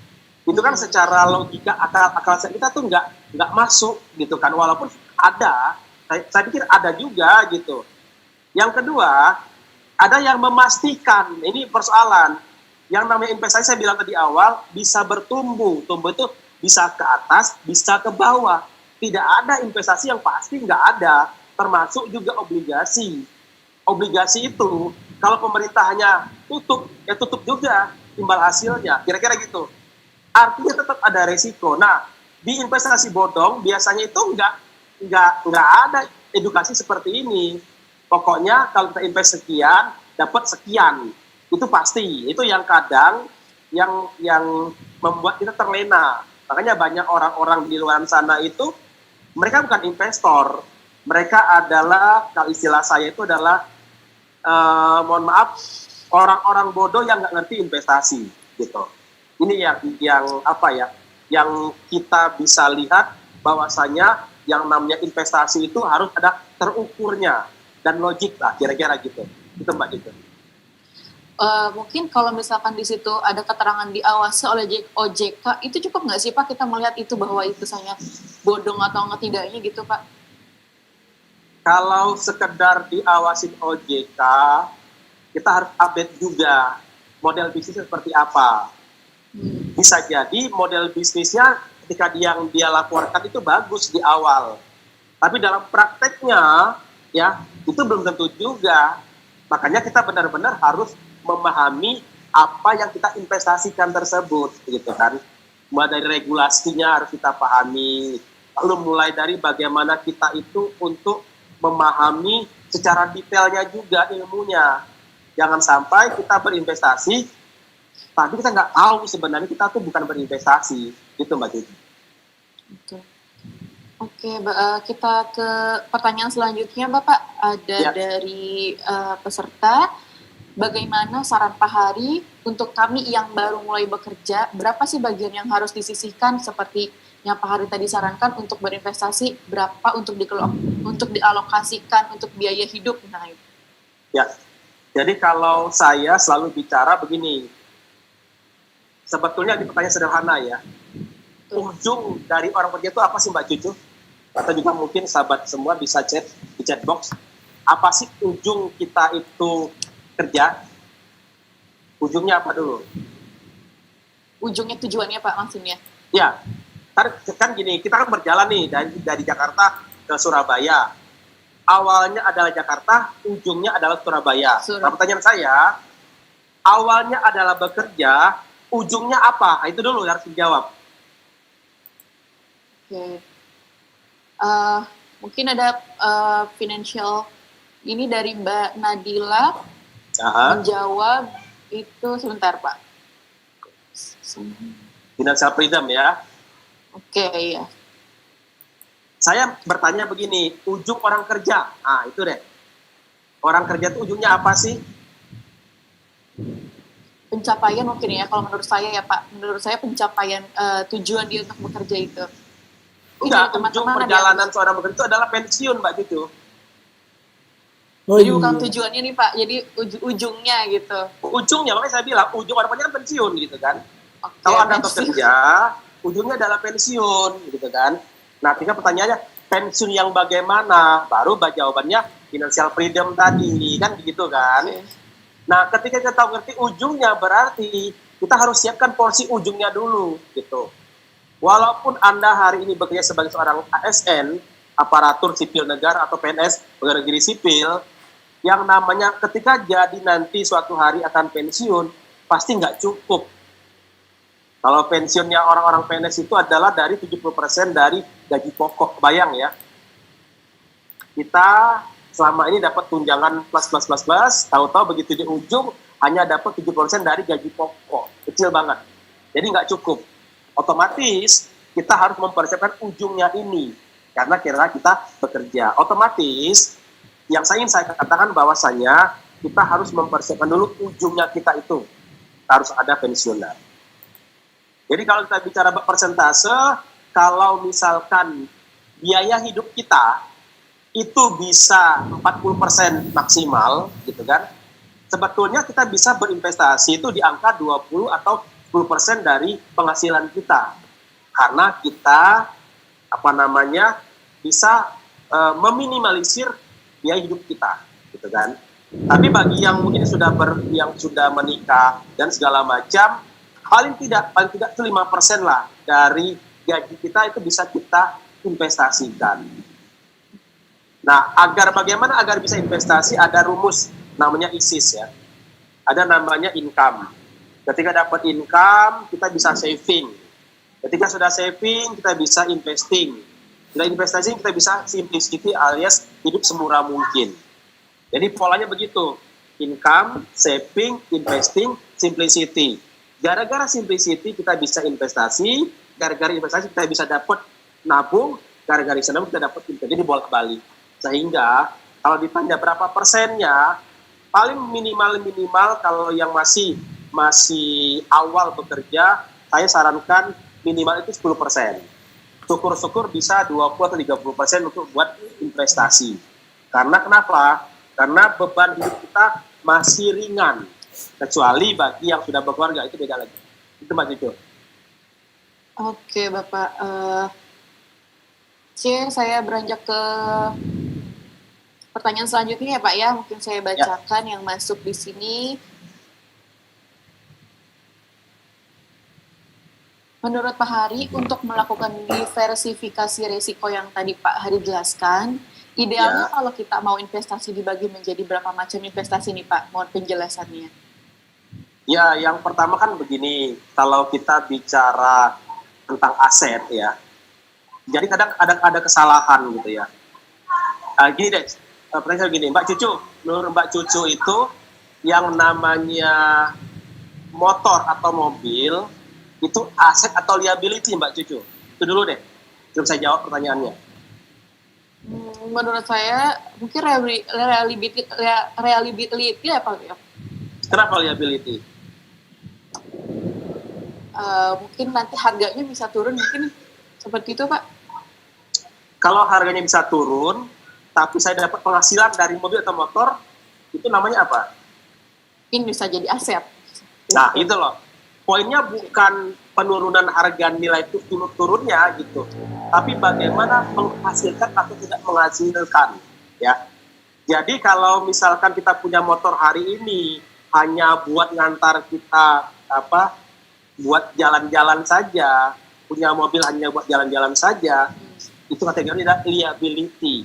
Itu kan secara logika akal kita tuh nggak masuk gitu kan, walaupun ada, saya pikir ada juga gitu. Yang kedua, ada yang memastikan, ini persoalan, yang namanya investasi saya bilang tadi awal, bisa tumbuh itu bisa ke atas, bisa ke bawah. Tidak ada investasi yang pasti, nggak ada, termasuk juga obligasi. Obligasi itu, kalau pemerintahnya tutup, ya tutup juga imbal hasilnya, kira-kira gitu. Artinya tetap ada resiko. Nah, di investasi bodong biasanya itu nggak ada edukasi seperti ini. Pokoknya kalau kita invest sekian, dapat sekian. Itu pasti. Itu yang kadang yang membuat kita terlena. Makanya banyak orang-orang di luar sana itu mereka bukan investor. Mereka adalah, kalau istilah saya itu adalah mohon maaf, orang-orang bodoh yang nggak ngerti investasi gitu. Ini yang apa ya, yang kita bisa lihat bahwasanya yang namanya investasi itu harus ada terukurnya dan logik lah, kira-kira gitu. Itu Mbak gitu. Mungkin kalau misalkan di situ ada keterangan diawasi oleh OJK, itu cukup nggak sih Pak kita melihat itu bahwa itu saya bodong atau nggak tidaknya gitu Pak? Kalau sekedar diawasi OJK, kita harus update juga model bisnisnya seperti apa. Bisa jadi model bisnisnya ketika yang dia laporkan itu bagus di awal, tapi dalam prakteknya ya itu belum tentu juga. Makanya kita benar-benar harus memahami apa yang kita investasikan tersebut, gitu kan. Mulai dari regulasinya harus kita pahami, lalu mulai dari bagaimana kita itu untuk memahami secara detailnya juga ilmunya. Jangan sampai kita berinvestasi, tapi kita nggak tahu sebenarnya kita tuh bukan berinvestasi, gitu Mbak Cici. Oke, kita ke pertanyaan selanjutnya Bapak. Ada dari peserta, bagaimana saran Pak Hari untuk kami yang baru mulai bekerja, berapa sih bagian yang harus disisihkan seperti yang Pak Hari tadi sarankan untuk berinvestasi, berapa untuk dialokasikan untuk biaya hidup? Nah, ya, jadi kalau saya selalu bicara begini, sebetulnya di pertanyaan sederhana ya, ujung dari orang kerja itu apa sih Mbak Cucu? Atau juga mungkin sahabat semua bisa chat di chat box, apa sih ujung kita itu kerja? Ujungnya apa dulu? Ujungnya tujuannya Pak maksudnya? Ya, kan gini, kita kan berjalan nih dari Jakarta ke Surabaya. Awalnya adalah Jakarta, ujungnya adalah Surabaya. Nah, pertanyaan saya, awalnya adalah bekerja, ujungnya apa? Nah, itu dulu harus dijawab. Oke. Mungkin ada financial ini dari Mbak Nadila. Menjawab itu sebentar Pak. Financial freedom ya. Oke, ya. Saya bertanya begini, ujung orang kerja, itu deh. Orang kerja itu ujungnya apa sih? Pencapaian mungkin ya, kalau menurut saya ya Pak. Menurut saya pencapaian tujuan dia untuk bekerja itu. Enggak, ujung perjalanan seorang bekerja itu adalah pensiun Mbak Cucu. Jadi bukan tujuannya nih Pak, jadi ujungnya gitu. Ujungnya, makanya saya bilang, ujung harapannya kan pensiun gitu kan. Kalau Anda bekerja, ujungnya adalah pensiun gitu kan. Nah, tinggal pertanyaannya, pensiun yang bagaimana? Baru jawabannya financial freedom tadi, kan begitu kan. Nah, ketika kita ngerti ujungnya, berarti kita harus siapkan porsi ujungnya dulu gitu. Walaupun Anda hari ini bekerja sebagai seorang ASN, aparatur sipil negara atau PNS, pegawai negeri sipil, yang namanya ketika jadi nanti suatu hari akan pensiun, pasti nggak cukup. Kalau pensiunnya orang-orang PNS itu adalah dari 70% dari gaji pokok, bayang ya. Kita selama ini dapat tunjangan plus, tahu-tahu begitu di ujung hanya dapat 70% dari gaji pokok, kecil banget. Jadi nggak cukup. Otomatis kita harus mempersiapkan ujungnya ini, karena kira-kira kita bekerja. Otomatis yang ingin saya katakan bahwasanya kita harus mempersiapkan dulu ujungnya kita itu, harus ada pensiunan. Jadi kalau kita bicara persentase, kalau misalkan biaya hidup kita itu bisa 40% maksimal, gitu kan, sebetulnya kita bisa berinvestasi itu di angka 20 atau 10% dari penghasilan kita. Karena kita, bisa meminimalisir biaya hidup kita, gitu kan. Tapi bagi yang mungkin yang sudah menikah dan segala macam, paling tidak itu 5% lah dari gaji kita itu bisa kita investasikan. Nah, bagaimana agar bisa investasi, ada rumus namanya ISIS ya. Ada namanya income. Ketika dapat income, kita bisa saving. Ketika sudah saving, kita bisa investing. Sudah investasi, kita bisa simplicity alias hidup semurah mungkin. Jadi polanya begitu. Income, saving, investing, simplicity. Gara-gara simplicity kita bisa investasi, gara-gara investasi kita bisa dapat nabung, gara-gara nabung kita dapat investasi. Jadi bolak-balik. Sehingga kalau ditanya berapa persennya, paling minimal kalau yang masih awal bekerja, saya sarankan minimal itu 10%. Syukur-syukur bisa 20 atau 30% untuk buat investasi. Karena kenapa? Karena beban hidup kita masih ringan. Kecuali bagi yang sudah berkeluarga, itu beda lagi. Itu Mbak Cucu. Oke, Bapak. Saya beranjak ke pertanyaan selanjutnya ya Pak ya. Mungkin saya bacakan yang masuk di sini. Menurut Pak Hari, untuk melakukan diversifikasi risiko yang tadi Pak Hari jelaskan, idealnya kalau kita mau investasi dibagi menjadi berapa macam investasi nih Pak? Mohon penjelasannya. Ya, yang pertama kan begini, kalau kita bicara tentang aset ya, jadi kadang ada kesalahan gitu ya. Gini deh, pertanyaan gini, Mbak Cucu, menurut Mbak Cucu itu yang namanya motor atau mobil, itu aset atau liability Mbak Cucu? Itu dulu deh, sebelum saya jawab pertanyaannya. Menurut saya mungkin reliability ya Pak ya. Kenapa liability? Mungkin nanti harganya bisa turun, mungkin seperti itu Pak. Kalau harganya bisa turun, tapi saya dapat penghasilan dari mobil atau motor, itu namanya apa? Ini bisa jadi aset. Nah itu loh, poinnya bukan penurunan harga nilai itu turunnya gitu, tapi bagaimana menghasilkan atau tidak menghasilkan ya. Jadi kalau misalkan kita punya motor hari ini hanya buat ngantar kita buat jalan-jalan saja, punya mobil hanya buat jalan-jalan saja, itu kategori liability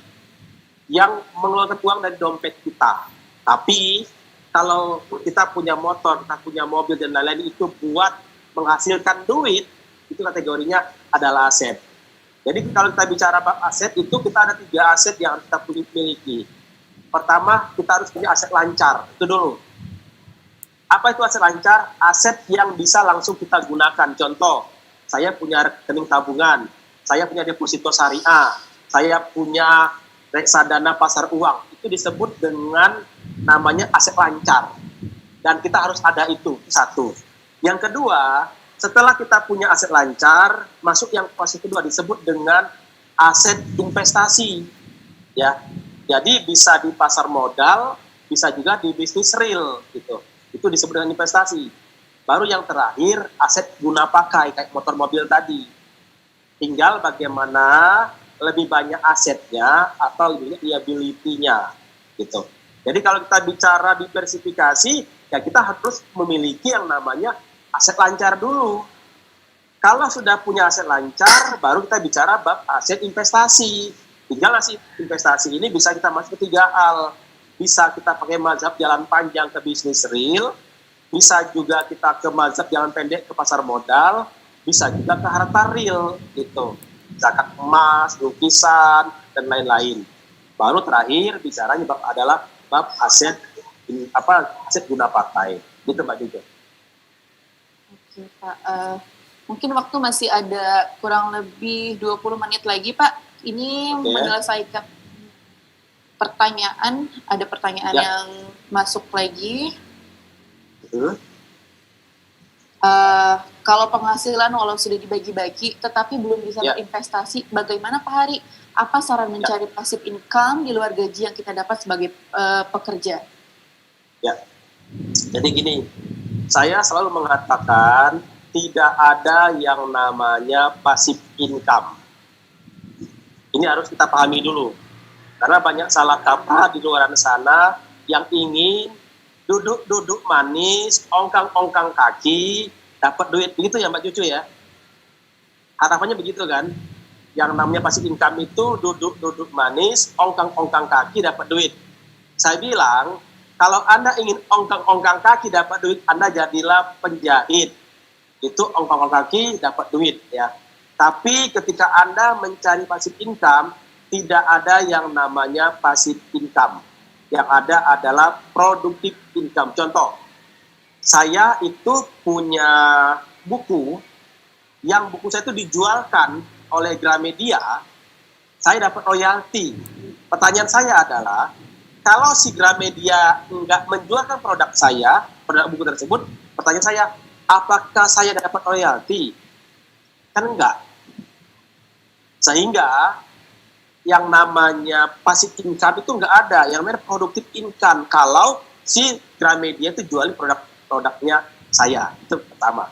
yang mengeluarkan uang dari dompet kita. Tapi kalau kita punya motor, kita punya mobil dan lain-lain itu buat menghasilkan duit, itu kategorinya adalah aset. Jadi kalau kita bicara aset itu kita ada 3 aset yang harus kita miliki. Pertama, kita harus punya aset lancar, itu dulu. Apa itu aset lancar? Aset yang bisa langsung kita gunakan. Contoh, saya punya rekening tabungan, saya punya deposito syariah, saya punya reksadana pasar uang. Itu disebut dengan namanya aset lancar. Dan kita harus ada itu, satu. Yang kedua, setelah kita punya aset lancar, masuk yang fase kedua disebut dengan aset investasi. Ya, jadi bisa di pasar modal, bisa juga di bisnis real gitu. Itu disebut dengan investasi. Baru yang terakhir, aset guna pakai, kayak motor mobil tadi. Tinggal bagaimana lebih banyak asetnya atau lebih banyak liability-nya. Gitu. Jadi kalau kita bicara diversifikasi, ya kita harus memiliki yang namanya aset lancar dulu. Kalau sudah punya aset lancar, baru kita bicara bab aset investasi. Tinggal aset investasi ini bisa kita masuk ke 3 hal. Bisa kita pakai mazhab jalan panjang ke bisnis real, bisa juga kita ke mazhab jalan pendek ke pasar modal, bisa juga ke harta real gitu. Zakat emas, lukisan, dan lain-lain. Baru terakhir bicaranya adalah bab aset aset guna pakai. Gitu Mbak Jojo. Oke Pak, mungkin waktu masih ada kurang lebih 20 menit lagi Pak. Ini menyelesaikan pertanyaan, ada pertanyaan yang masuk lagi. Kalau penghasilan walau sudah dibagi-bagi tetapi belum bisa berinvestasi, bagaimana Pak Hari? Apa saran mencari passive income di luar gaji yang kita dapat sebagai pekerja? Ya, jadi gini, saya selalu mengatakan tidak ada yang namanya passive income. Ini harus kita pahami dulu. Karena banyak salah kaprah di luar sana yang ingin duduk-duduk manis, ongkang-ongkang kaki, dapat duit. Begitu ya Mbak Cucu ya? Harapannya begitu kan? Yang namanya passive income itu duduk-duduk manis, ongkang-ongkang kaki, dapat duit. Saya bilang, kalau Anda ingin ongkang-ongkang kaki dapat duit, Anda jadilah penjahit. Itu ongkang-ongkang kaki dapat duit ya. Tapi ketika Anda mencari passive income, tidak ada yang namanya passive income. Yang ada adalah productive income. Contoh, saya itu punya buku, yang buku saya itu dijualkan oleh Gramedia, saya dapat royalti. Pertanyaan saya adalah, kalau si Gramedia nggak menjualkan produk saya, produk buku tersebut, pertanyaan saya, apakah saya dapat royalti? Kan enggak. Sehingga yang namanya passive income itu nggak ada, yang namanya productive income kalau si Gramedia itu jualin produknya saya. Itu pertama.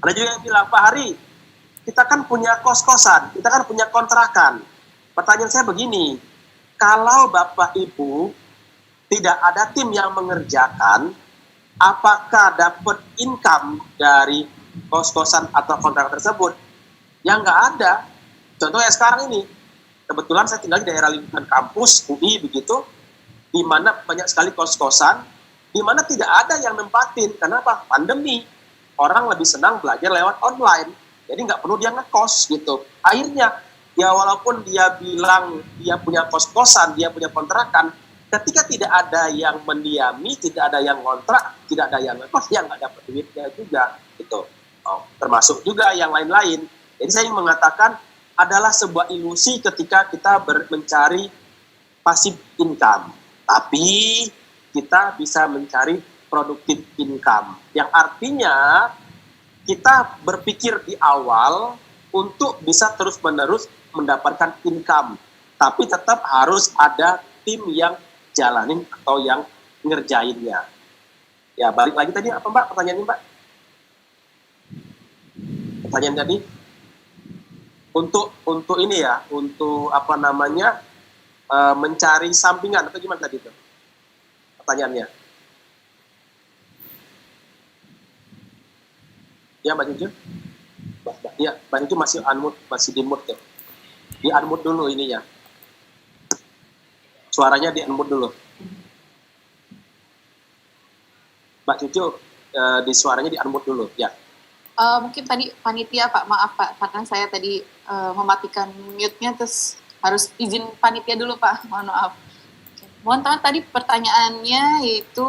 Ada juga yang bilang, Pak Hari, kita kan punya kos-kosan, kita kan punya kontrakan. Pertanyaan saya begini, kalau Bapak Ibu tidak ada tim yang mengerjakan, apakah dapat income dari kos-kosan atau kontrak tersebut? Ya nggak ada. Contohnya sekarang ini, kebetulan saya tinggal di daerah lingkungan kampus, UI begitu, di mana banyak sekali kos-kosan, di mana tidak ada yang nempatin. Kenapa? Pandemi. Orang lebih senang belajar lewat online. Jadi nggak perlu dia ngekos gitu. Akhirnya, ya walaupun dia bilang dia punya kos-kosan, dia punya kontrakan, ketika tidak ada yang mendiami, tidak ada yang kontrak, tidak ada yang ngekos, ya nggak dapat duitnya juga. Gitu. Termasuk juga yang lain-lain. Jadi saya ingin mengatakan, adalah sebuah ilusi ketika kita mencari passive income. Tapi kita bisa mencari productive income. Yang artinya kita berpikir di awal untuk bisa terus-menerus mendapatkan income. Tapi tetap harus ada tim yang jalanin atau yang ngerjainnya. Ya, balik lagi tadi apa Mbak pertanyaannya Mbak? Pertanyaan tadi? Untuk ini ya, untuk apa namanya mencari sampingan atau gimana tadi itu pertanyaannya? Ya Mbak Cucu? Ya Mbak Cucu masih unmute, masih di mute tuh. Di unmute dulu ininya. Suaranya di unmute dulu. Mbak Cucu di suaranya di unmute dulu ya. Mungkin tadi panitia Pak, maaf Pak, karena saya tadi mematikan mute-nya, terus harus izin panitia dulu Pak, mohon maaf. Mohon teman, tadi pertanyaannya yaitu,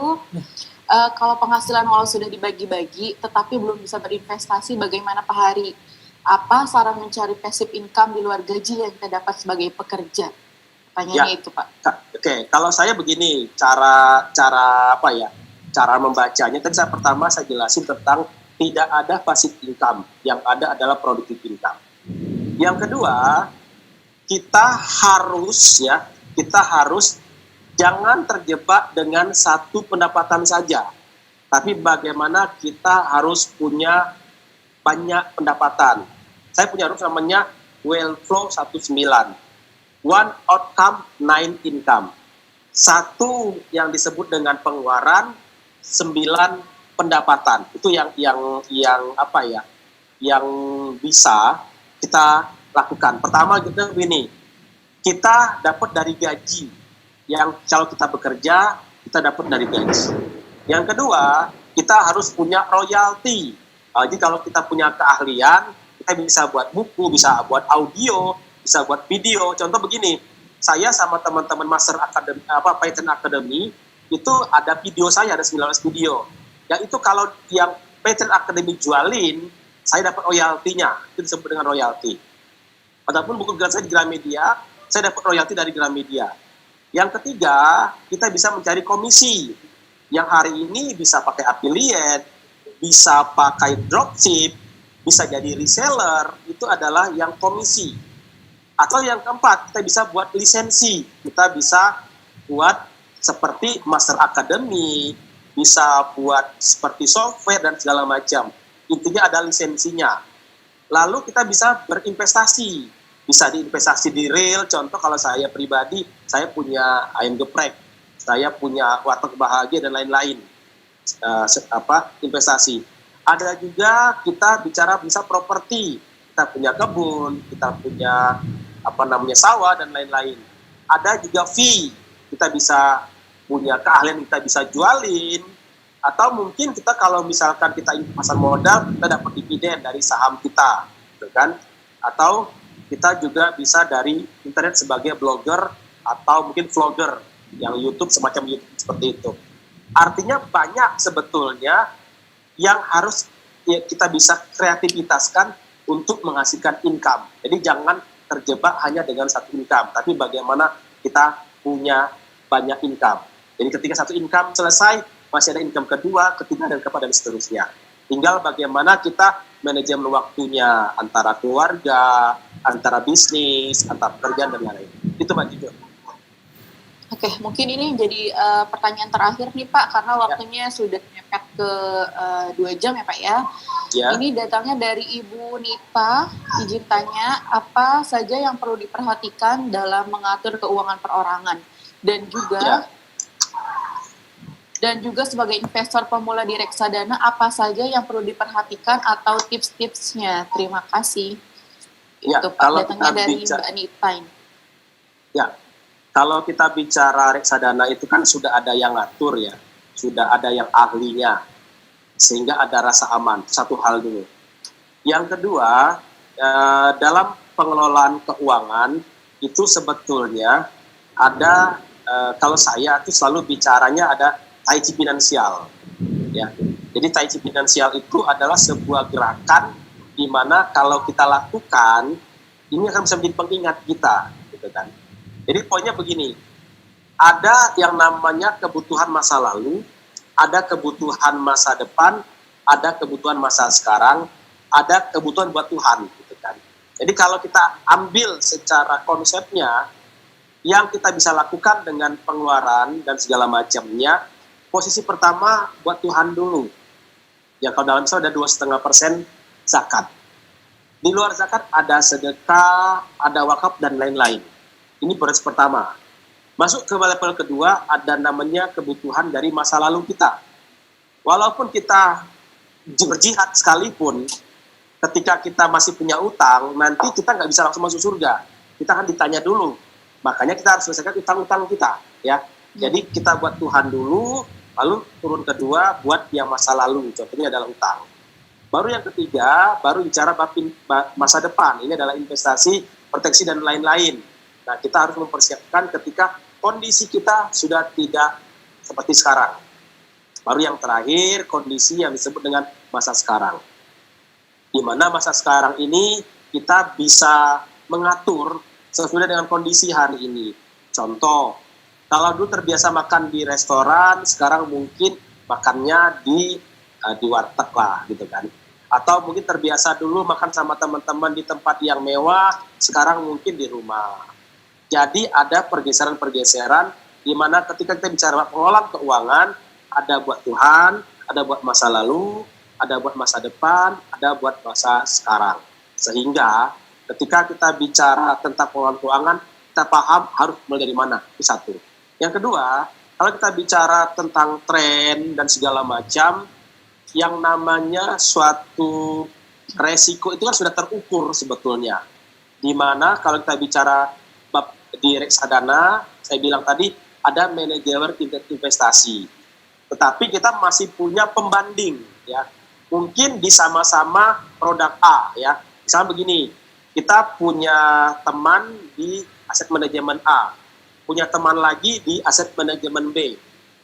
kalau penghasilan walau sudah dibagi-bagi, tetapi belum bisa berinvestasi, bagaimana Pak Hari? Apa saran mencari passive income di luar gaji yang kita dapat sebagai pekerja? Pertanyaannya itu Pak. Oke, kalau saya begini, cara apa ya, cara membacanya, tadi pertama saya jelasin tentang tidak ada passive income, yang ada adalah productive income. Yang kedua, kita harus jangan terjebak dengan satu pendapatan saja. Tapi bagaimana kita harus punya banyak pendapatan. Saya punya rumus namanya Wealth Flow 19. One outcome, 9 income. Satu yang disebut dengan pengeluaran, 9 pendapatan. Itu yang apa ya? yang bisa kita lakukan. Pertama kita begini, kita dapat dari gaji yang kalau kita bekerja kita dapat dari gaji. Yang kedua, kita harus punya royalti. Jadi kalau kita punya keahlian, kita bisa buat buku, bisa buat audio, bisa buat video. Contoh begini, saya sama teman-teman Master Academy, Python Academy, itu ada video saya, ada 19 video. Yang itu kalau yang Python Academy jualin, saya dapat royaltinya, itu disebut dengan royalti. Adapun buku gratis saya di Gramedia, saya dapat royalti dari Gramedia. Yang ketiga, kita bisa mencari komisi. Yang hari ini bisa pakai affiliate, bisa pakai dropship, bisa jadi reseller, itu adalah yang komisi. Atau yang keempat, kita bisa buat lisensi. Kita bisa buat seperti Master Academy, bisa buat seperti software dan segala macam. Intinya ada lisensinya. Lalu kita bisa berinvestasi. Bisa diinvestasi di real. Contoh kalau saya pribadi, saya punya ayam geprek, saya punya warteg bahagia dan lain-lain. Investasi. Ada juga kita bicara bisa properti. Kita punya kebun, kita punya sawah dan lain-lain. Ada juga fee. Kita bisa punya keahlian, kita bisa jualin, atau mungkin kita kalau misalkan kita pasar modal, kita dapat dividen dari saham kita, gitu kan? Atau kita juga bisa dari internet sebagai blogger atau mungkin vlogger yang YouTube, semacam YouTube seperti itu. Artinya banyak sebetulnya yang harus kita bisa kreativitaskan untuk menghasilkan income. Jadi jangan terjebak hanya dengan satu income, tapi bagaimana kita punya banyak income. Jadi ketika satu income selesai, masih ada income kedua, ketiga, dan keempat, dan seterusnya. Tinggal bagaimana kita manajemen waktunya antara keluarga, antara bisnis, antara pekerjaan, dan lain-lain. Itu Mbak Jijo. Oke, mungkin ini jadi pertanyaan terakhir nih Pak, karena waktunya sudah mepet ke 2 jam ya Pak ya. Ya. Ini datangnya dari Ibu Nita, izin tanya, apa saja yang perlu diperhatikan dalam mengatur keuangan perorangan? Dan juga sebagai investor pemula di reksadana, apa saja yang perlu diperhatikan atau tips-tipsnya? Terima kasih. Ya, itu Pak, datangnya dari Mbak Nita. Ya, kalau kita bicara reksadana itu kan sudah ada yang ngatur ya, sudah ada yang ahlinya, sehingga ada rasa aman. Satu hal dulu. Yang kedua, dalam pengelolaan keuangan itu sebetulnya ada, kalau saya itu selalu bicaranya ada Tai Chi finansial, ya. Jadi Tai Chi finansial itu adalah sebuah gerakan di mana kalau kita lakukan, ini akan bisa menjadi pengingat kita, gitu kan. Jadi poinnya begini, ada yang namanya kebutuhan masa lalu, ada kebutuhan masa depan, ada kebutuhan masa sekarang, ada kebutuhan buat Tuhan, gitu kan. Jadi kalau kita ambil secara konsepnya, yang kita bisa lakukan dengan pengeluaran dan segala macamnya, posisi pertama buat Tuhan dulu. Ya kalau dalam Islam ada 2,5% zakat. Di luar zakat ada sedekah, ada wakaf dan lain-lain. Ini prioritas pertama. Masuk ke level kedua, ada namanya kebutuhan dari masa lalu kita. Walaupun kita berjihad sekalipun, ketika kita masih punya utang, nanti kita nggak bisa langsung masuk surga. Kita akan ditanya dulu. Makanya kita harus selesaikan utang-utang kita, ya. Jadi kita buat Tuhan dulu, lalu turun kedua buat yang masa lalu. Contohnya adalah utang. Baru yang ketiga, baru bicara masa depan. Ini adalah investasi, proteksi dan lain-lain. Nah, kita harus mempersiapkan ketika kondisi kita sudah tidak seperti sekarang. Baru yang terakhir, kondisi yang disebut dengan masa sekarang. Di mana masa sekarang ini kita bisa mengatur sesuai dengan kondisi hari ini. Contoh, kalau dulu terbiasa makan di restoran, sekarang mungkin makannya di warteg lah, gitu kan. Atau mungkin terbiasa dulu makan sama teman-teman di tempat yang mewah, sekarang mungkin di rumah. Jadi ada pergeseran-pergeseran di mana ketika kita bicara pengelolaan keuangan, ada buat Tuhan, ada buat masa lalu, ada buat masa depan, ada buat masa sekarang. Sehingga ketika kita bicara tentang pengelolaan keuangan, kita paham harus mulai dari mana, itu satu. Yang kedua, kalau kita bicara tentang tren dan segala macam, yang namanya suatu resiko itu kan sudah terukur sebetulnya. Di mana kalau kita bicara bab di reksadana, saya bilang tadi ada manajemen investasi. Tetapi kita masih punya pembanding ya. Mungkin di sama-sama produk A ya. Misalnya begini, kita punya teman di aset manajemen A, punya teman lagi di aset manajemen B.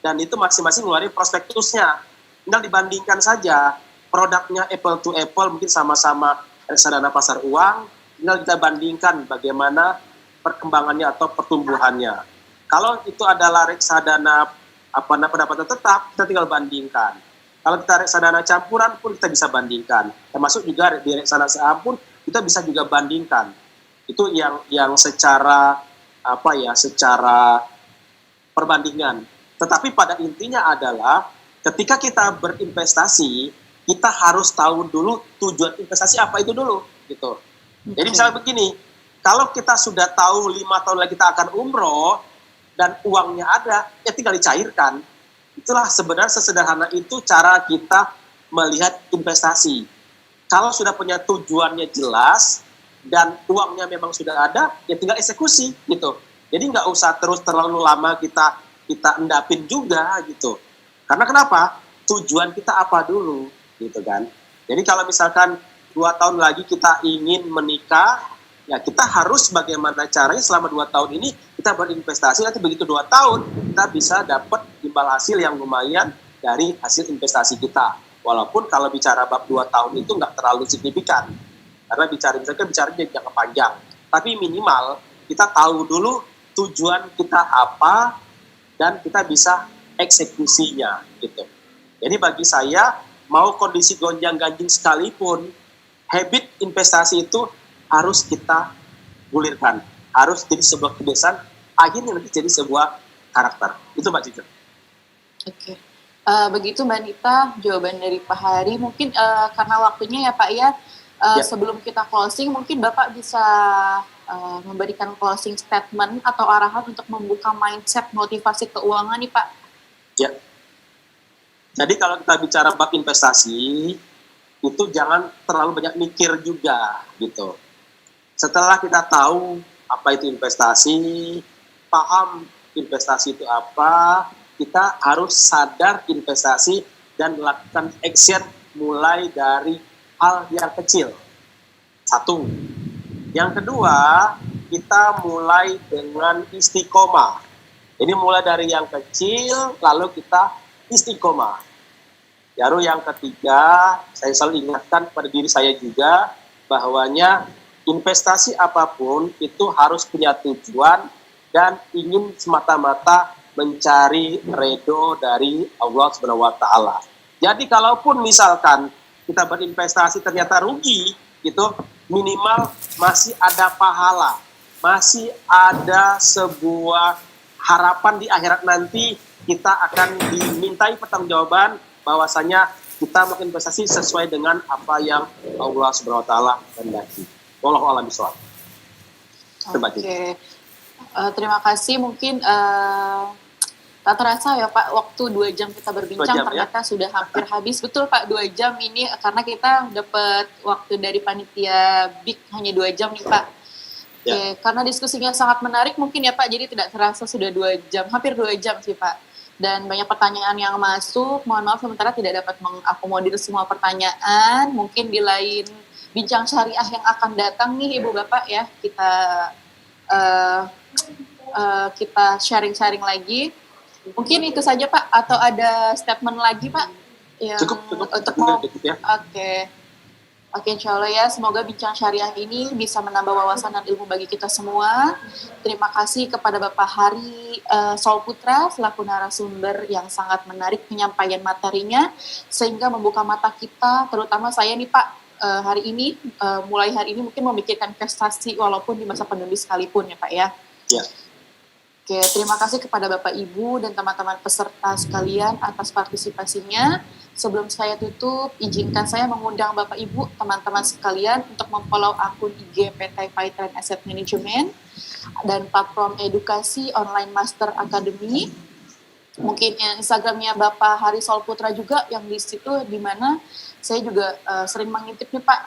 Dan itu masing-masing ngeluarin prospektusnya. Tinggal dibandingkan saja produknya apple to apple, mungkin sama-sama reksadana pasar uang, tinggal kita bandingkan bagaimana perkembangannya atau pertumbuhannya. Kalau itu adalah reksadana pendapatan tetap, kita tinggal bandingkan. Kalau kita reksadana campuran pun kita bisa bandingkan. Termasuk juga di reksadana saham pun kita bisa juga bandingkan. Itu yang secara secara perbandingan. Tetapi pada intinya adalah ketika kita berinvestasi, kita harus tahu dulu tujuan investasi apa itu dulu, gitu. Jadi misalnya begini, kalau kita sudah tahu 5 tahun lagi kita akan umroh dan uangnya ada, ya tinggal dicairkan. Itulah sebenarnya sesederhana itu cara kita melihat investasi. Kalau sudah punya tujuannya jelas dan uangnya memang sudah ada, ya tinggal eksekusi, gitu. Jadi nggak usah terus terlalu lama kita endapin juga, gitu. Karena kenapa? Tujuan kita apa dulu, gitu kan. Jadi kalau misalkan 2 tahun lagi kita ingin menikah, ya kita harus bagaimana caranya selama 2 tahun ini kita berinvestasi, nanti begitu 2 tahun kita bisa dapat imbal hasil yang lumayan dari hasil investasi kita. Walaupun kalau bicara bab 2 tahun itu nggak terlalu signifikan, karena bicara jangka panjang. Tapi minimal kita tahu dulu tujuan kita apa dan kita bisa eksekusinya, gitu. Jadi bagi saya, mau kondisi gonjang-ganjing sekalipun, habit investasi itu harus kita gulirkan, harus jadi sebuah kebiasaan, akhirnya nanti jadi sebuah karakter. Itu Mbak Cica. Oke. Begitu Mbak Nita, jawaban dari Pak Hari. Mungkin karena waktunya ya Pak ya, sebelum kita closing, mungkin Bapak bisa memberikan closing statement atau arahan untuk membuka mindset motivasi keuangan nih Pak. Ya. Jadi kalau kita bicara bab investasi, itu jangan terlalu banyak mikir juga, gitu. Setelah kita tahu apa itu investasi, paham investasi itu apa, kita harus sadar investasi dan melakukan action mulai dari hal yang kecil. 1. Yang kedua, kita mulai dengan istiqomah. Jadi mulai dari yang kecil, lalu kita istiqomah. Lalu yang ketiga, saya selalu ingatkan pada diri saya juga, bahwanya investasi apapun itu harus punya tujuan dan ingin semata-mata mencari ridho dari Allah Subhanahu wa Ta'ala. Jadi kalaupun misalkan kita berinvestasi ternyata rugi, gitu, minimal masih ada pahala, masih ada sebuah harapan di akhirat nanti kita akan dimintai pertanggungjawaban bahwasanya kita melakukan investasi sesuai dengan apa yang Allah Subhanahu wa Ta'ala kehendaki. Wallahu a'lam bishawab. Oke. Terima kasih. Mungkin tak terasa ya Pak, waktu 2 jam kita berbincang ternyata sudah hampir habis. Betul Pak, 2 jam ini karena kita dapat waktu dari panitia BIK hanya 2 jam nih Pak. Oke, karena diskusinya sangat menarik mungkin ya Pak, jadi tidak terasa sudah 2 jam, hampir 2 jam sih Pak. Dan banyak pertanyaan yang masuk, mohon maaf sementara tidak dapat mengakomodir semua pertanyaan. Mungkin di lain bincang syariah yang akan datang nih Ibu Bapak ya, kita sharing-sharing lagi. Mungkin itu saja Pak, atau ada statement lagi Pak? Yang Cukup ya. Oke, insya Allah ya, semoga bincang syariah ini bisa menambah wawasan dan ilmu bagi kita semua. Terima kasih kepada Bapak Hari Solputra selaku narasumber yang sangat menarik penyampaian materinya, sehingga membuka mata kita, terutama saya nih Pak, mulai hari ini mungkin memikirkan investasi walaupun di masa pandemi sekalipun ya Pak ya. Ya. Oke, terima kasih kepada Bapak Ibu dan teman-teman peserta sekalian atas partisipasinya. Sebelum saya tutup, izinkan saya mengundang Bapak Ibu, teman-teman sekalian untuk memfollow akun IG PT Fightrend Asset Management dan platform edukasi online Master Academy. Mungkin Instagramnya Bapak Hari Solputra juga yang di situ, di mana saya juga sering mengintip nih Pak,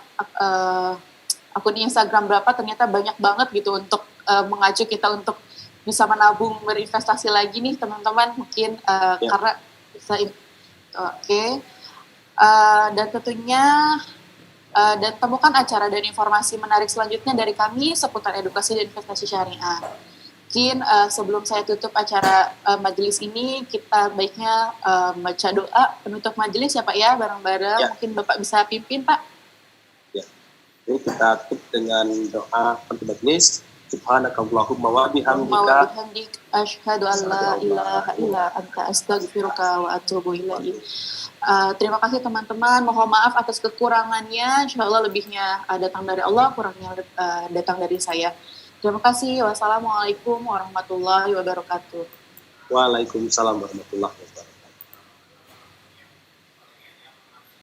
akun Instagram berapa ternyata banyak banget gitu untuk mengacu kita untuk bisa menabung berinvestasi lagi nih teman-teman, mungkin karena bisa oke. Dan tentunya dan temukan acara dan informasi menarik selanjutnya dari kami seputar edukasi dan investasi syariah. Mungkin sebelum saya tutup acara majelis ini, kita baiknya baca doa penutup majelis ya Pak ya, bareng-bareng. Ya. Mungkin Bapak bisa pimpin Pak. Ya. Jadi kita tutup dengan doa penutup majelis. Subhanakallahumma wa bihamdika asyhadu an la ilaha illa anta astaghfiruka wa atubu ilaik. Terima kasih teman-teman, mohon maaf atas kekurangannya, insyaallah lebihnya datang dari Allah, kurangnya datang dari saya. Terima kasih. Wassalamualaikum warahmatullahi wabarakatuh. Waalaikumsalam warahmatullahi wabarakatuh.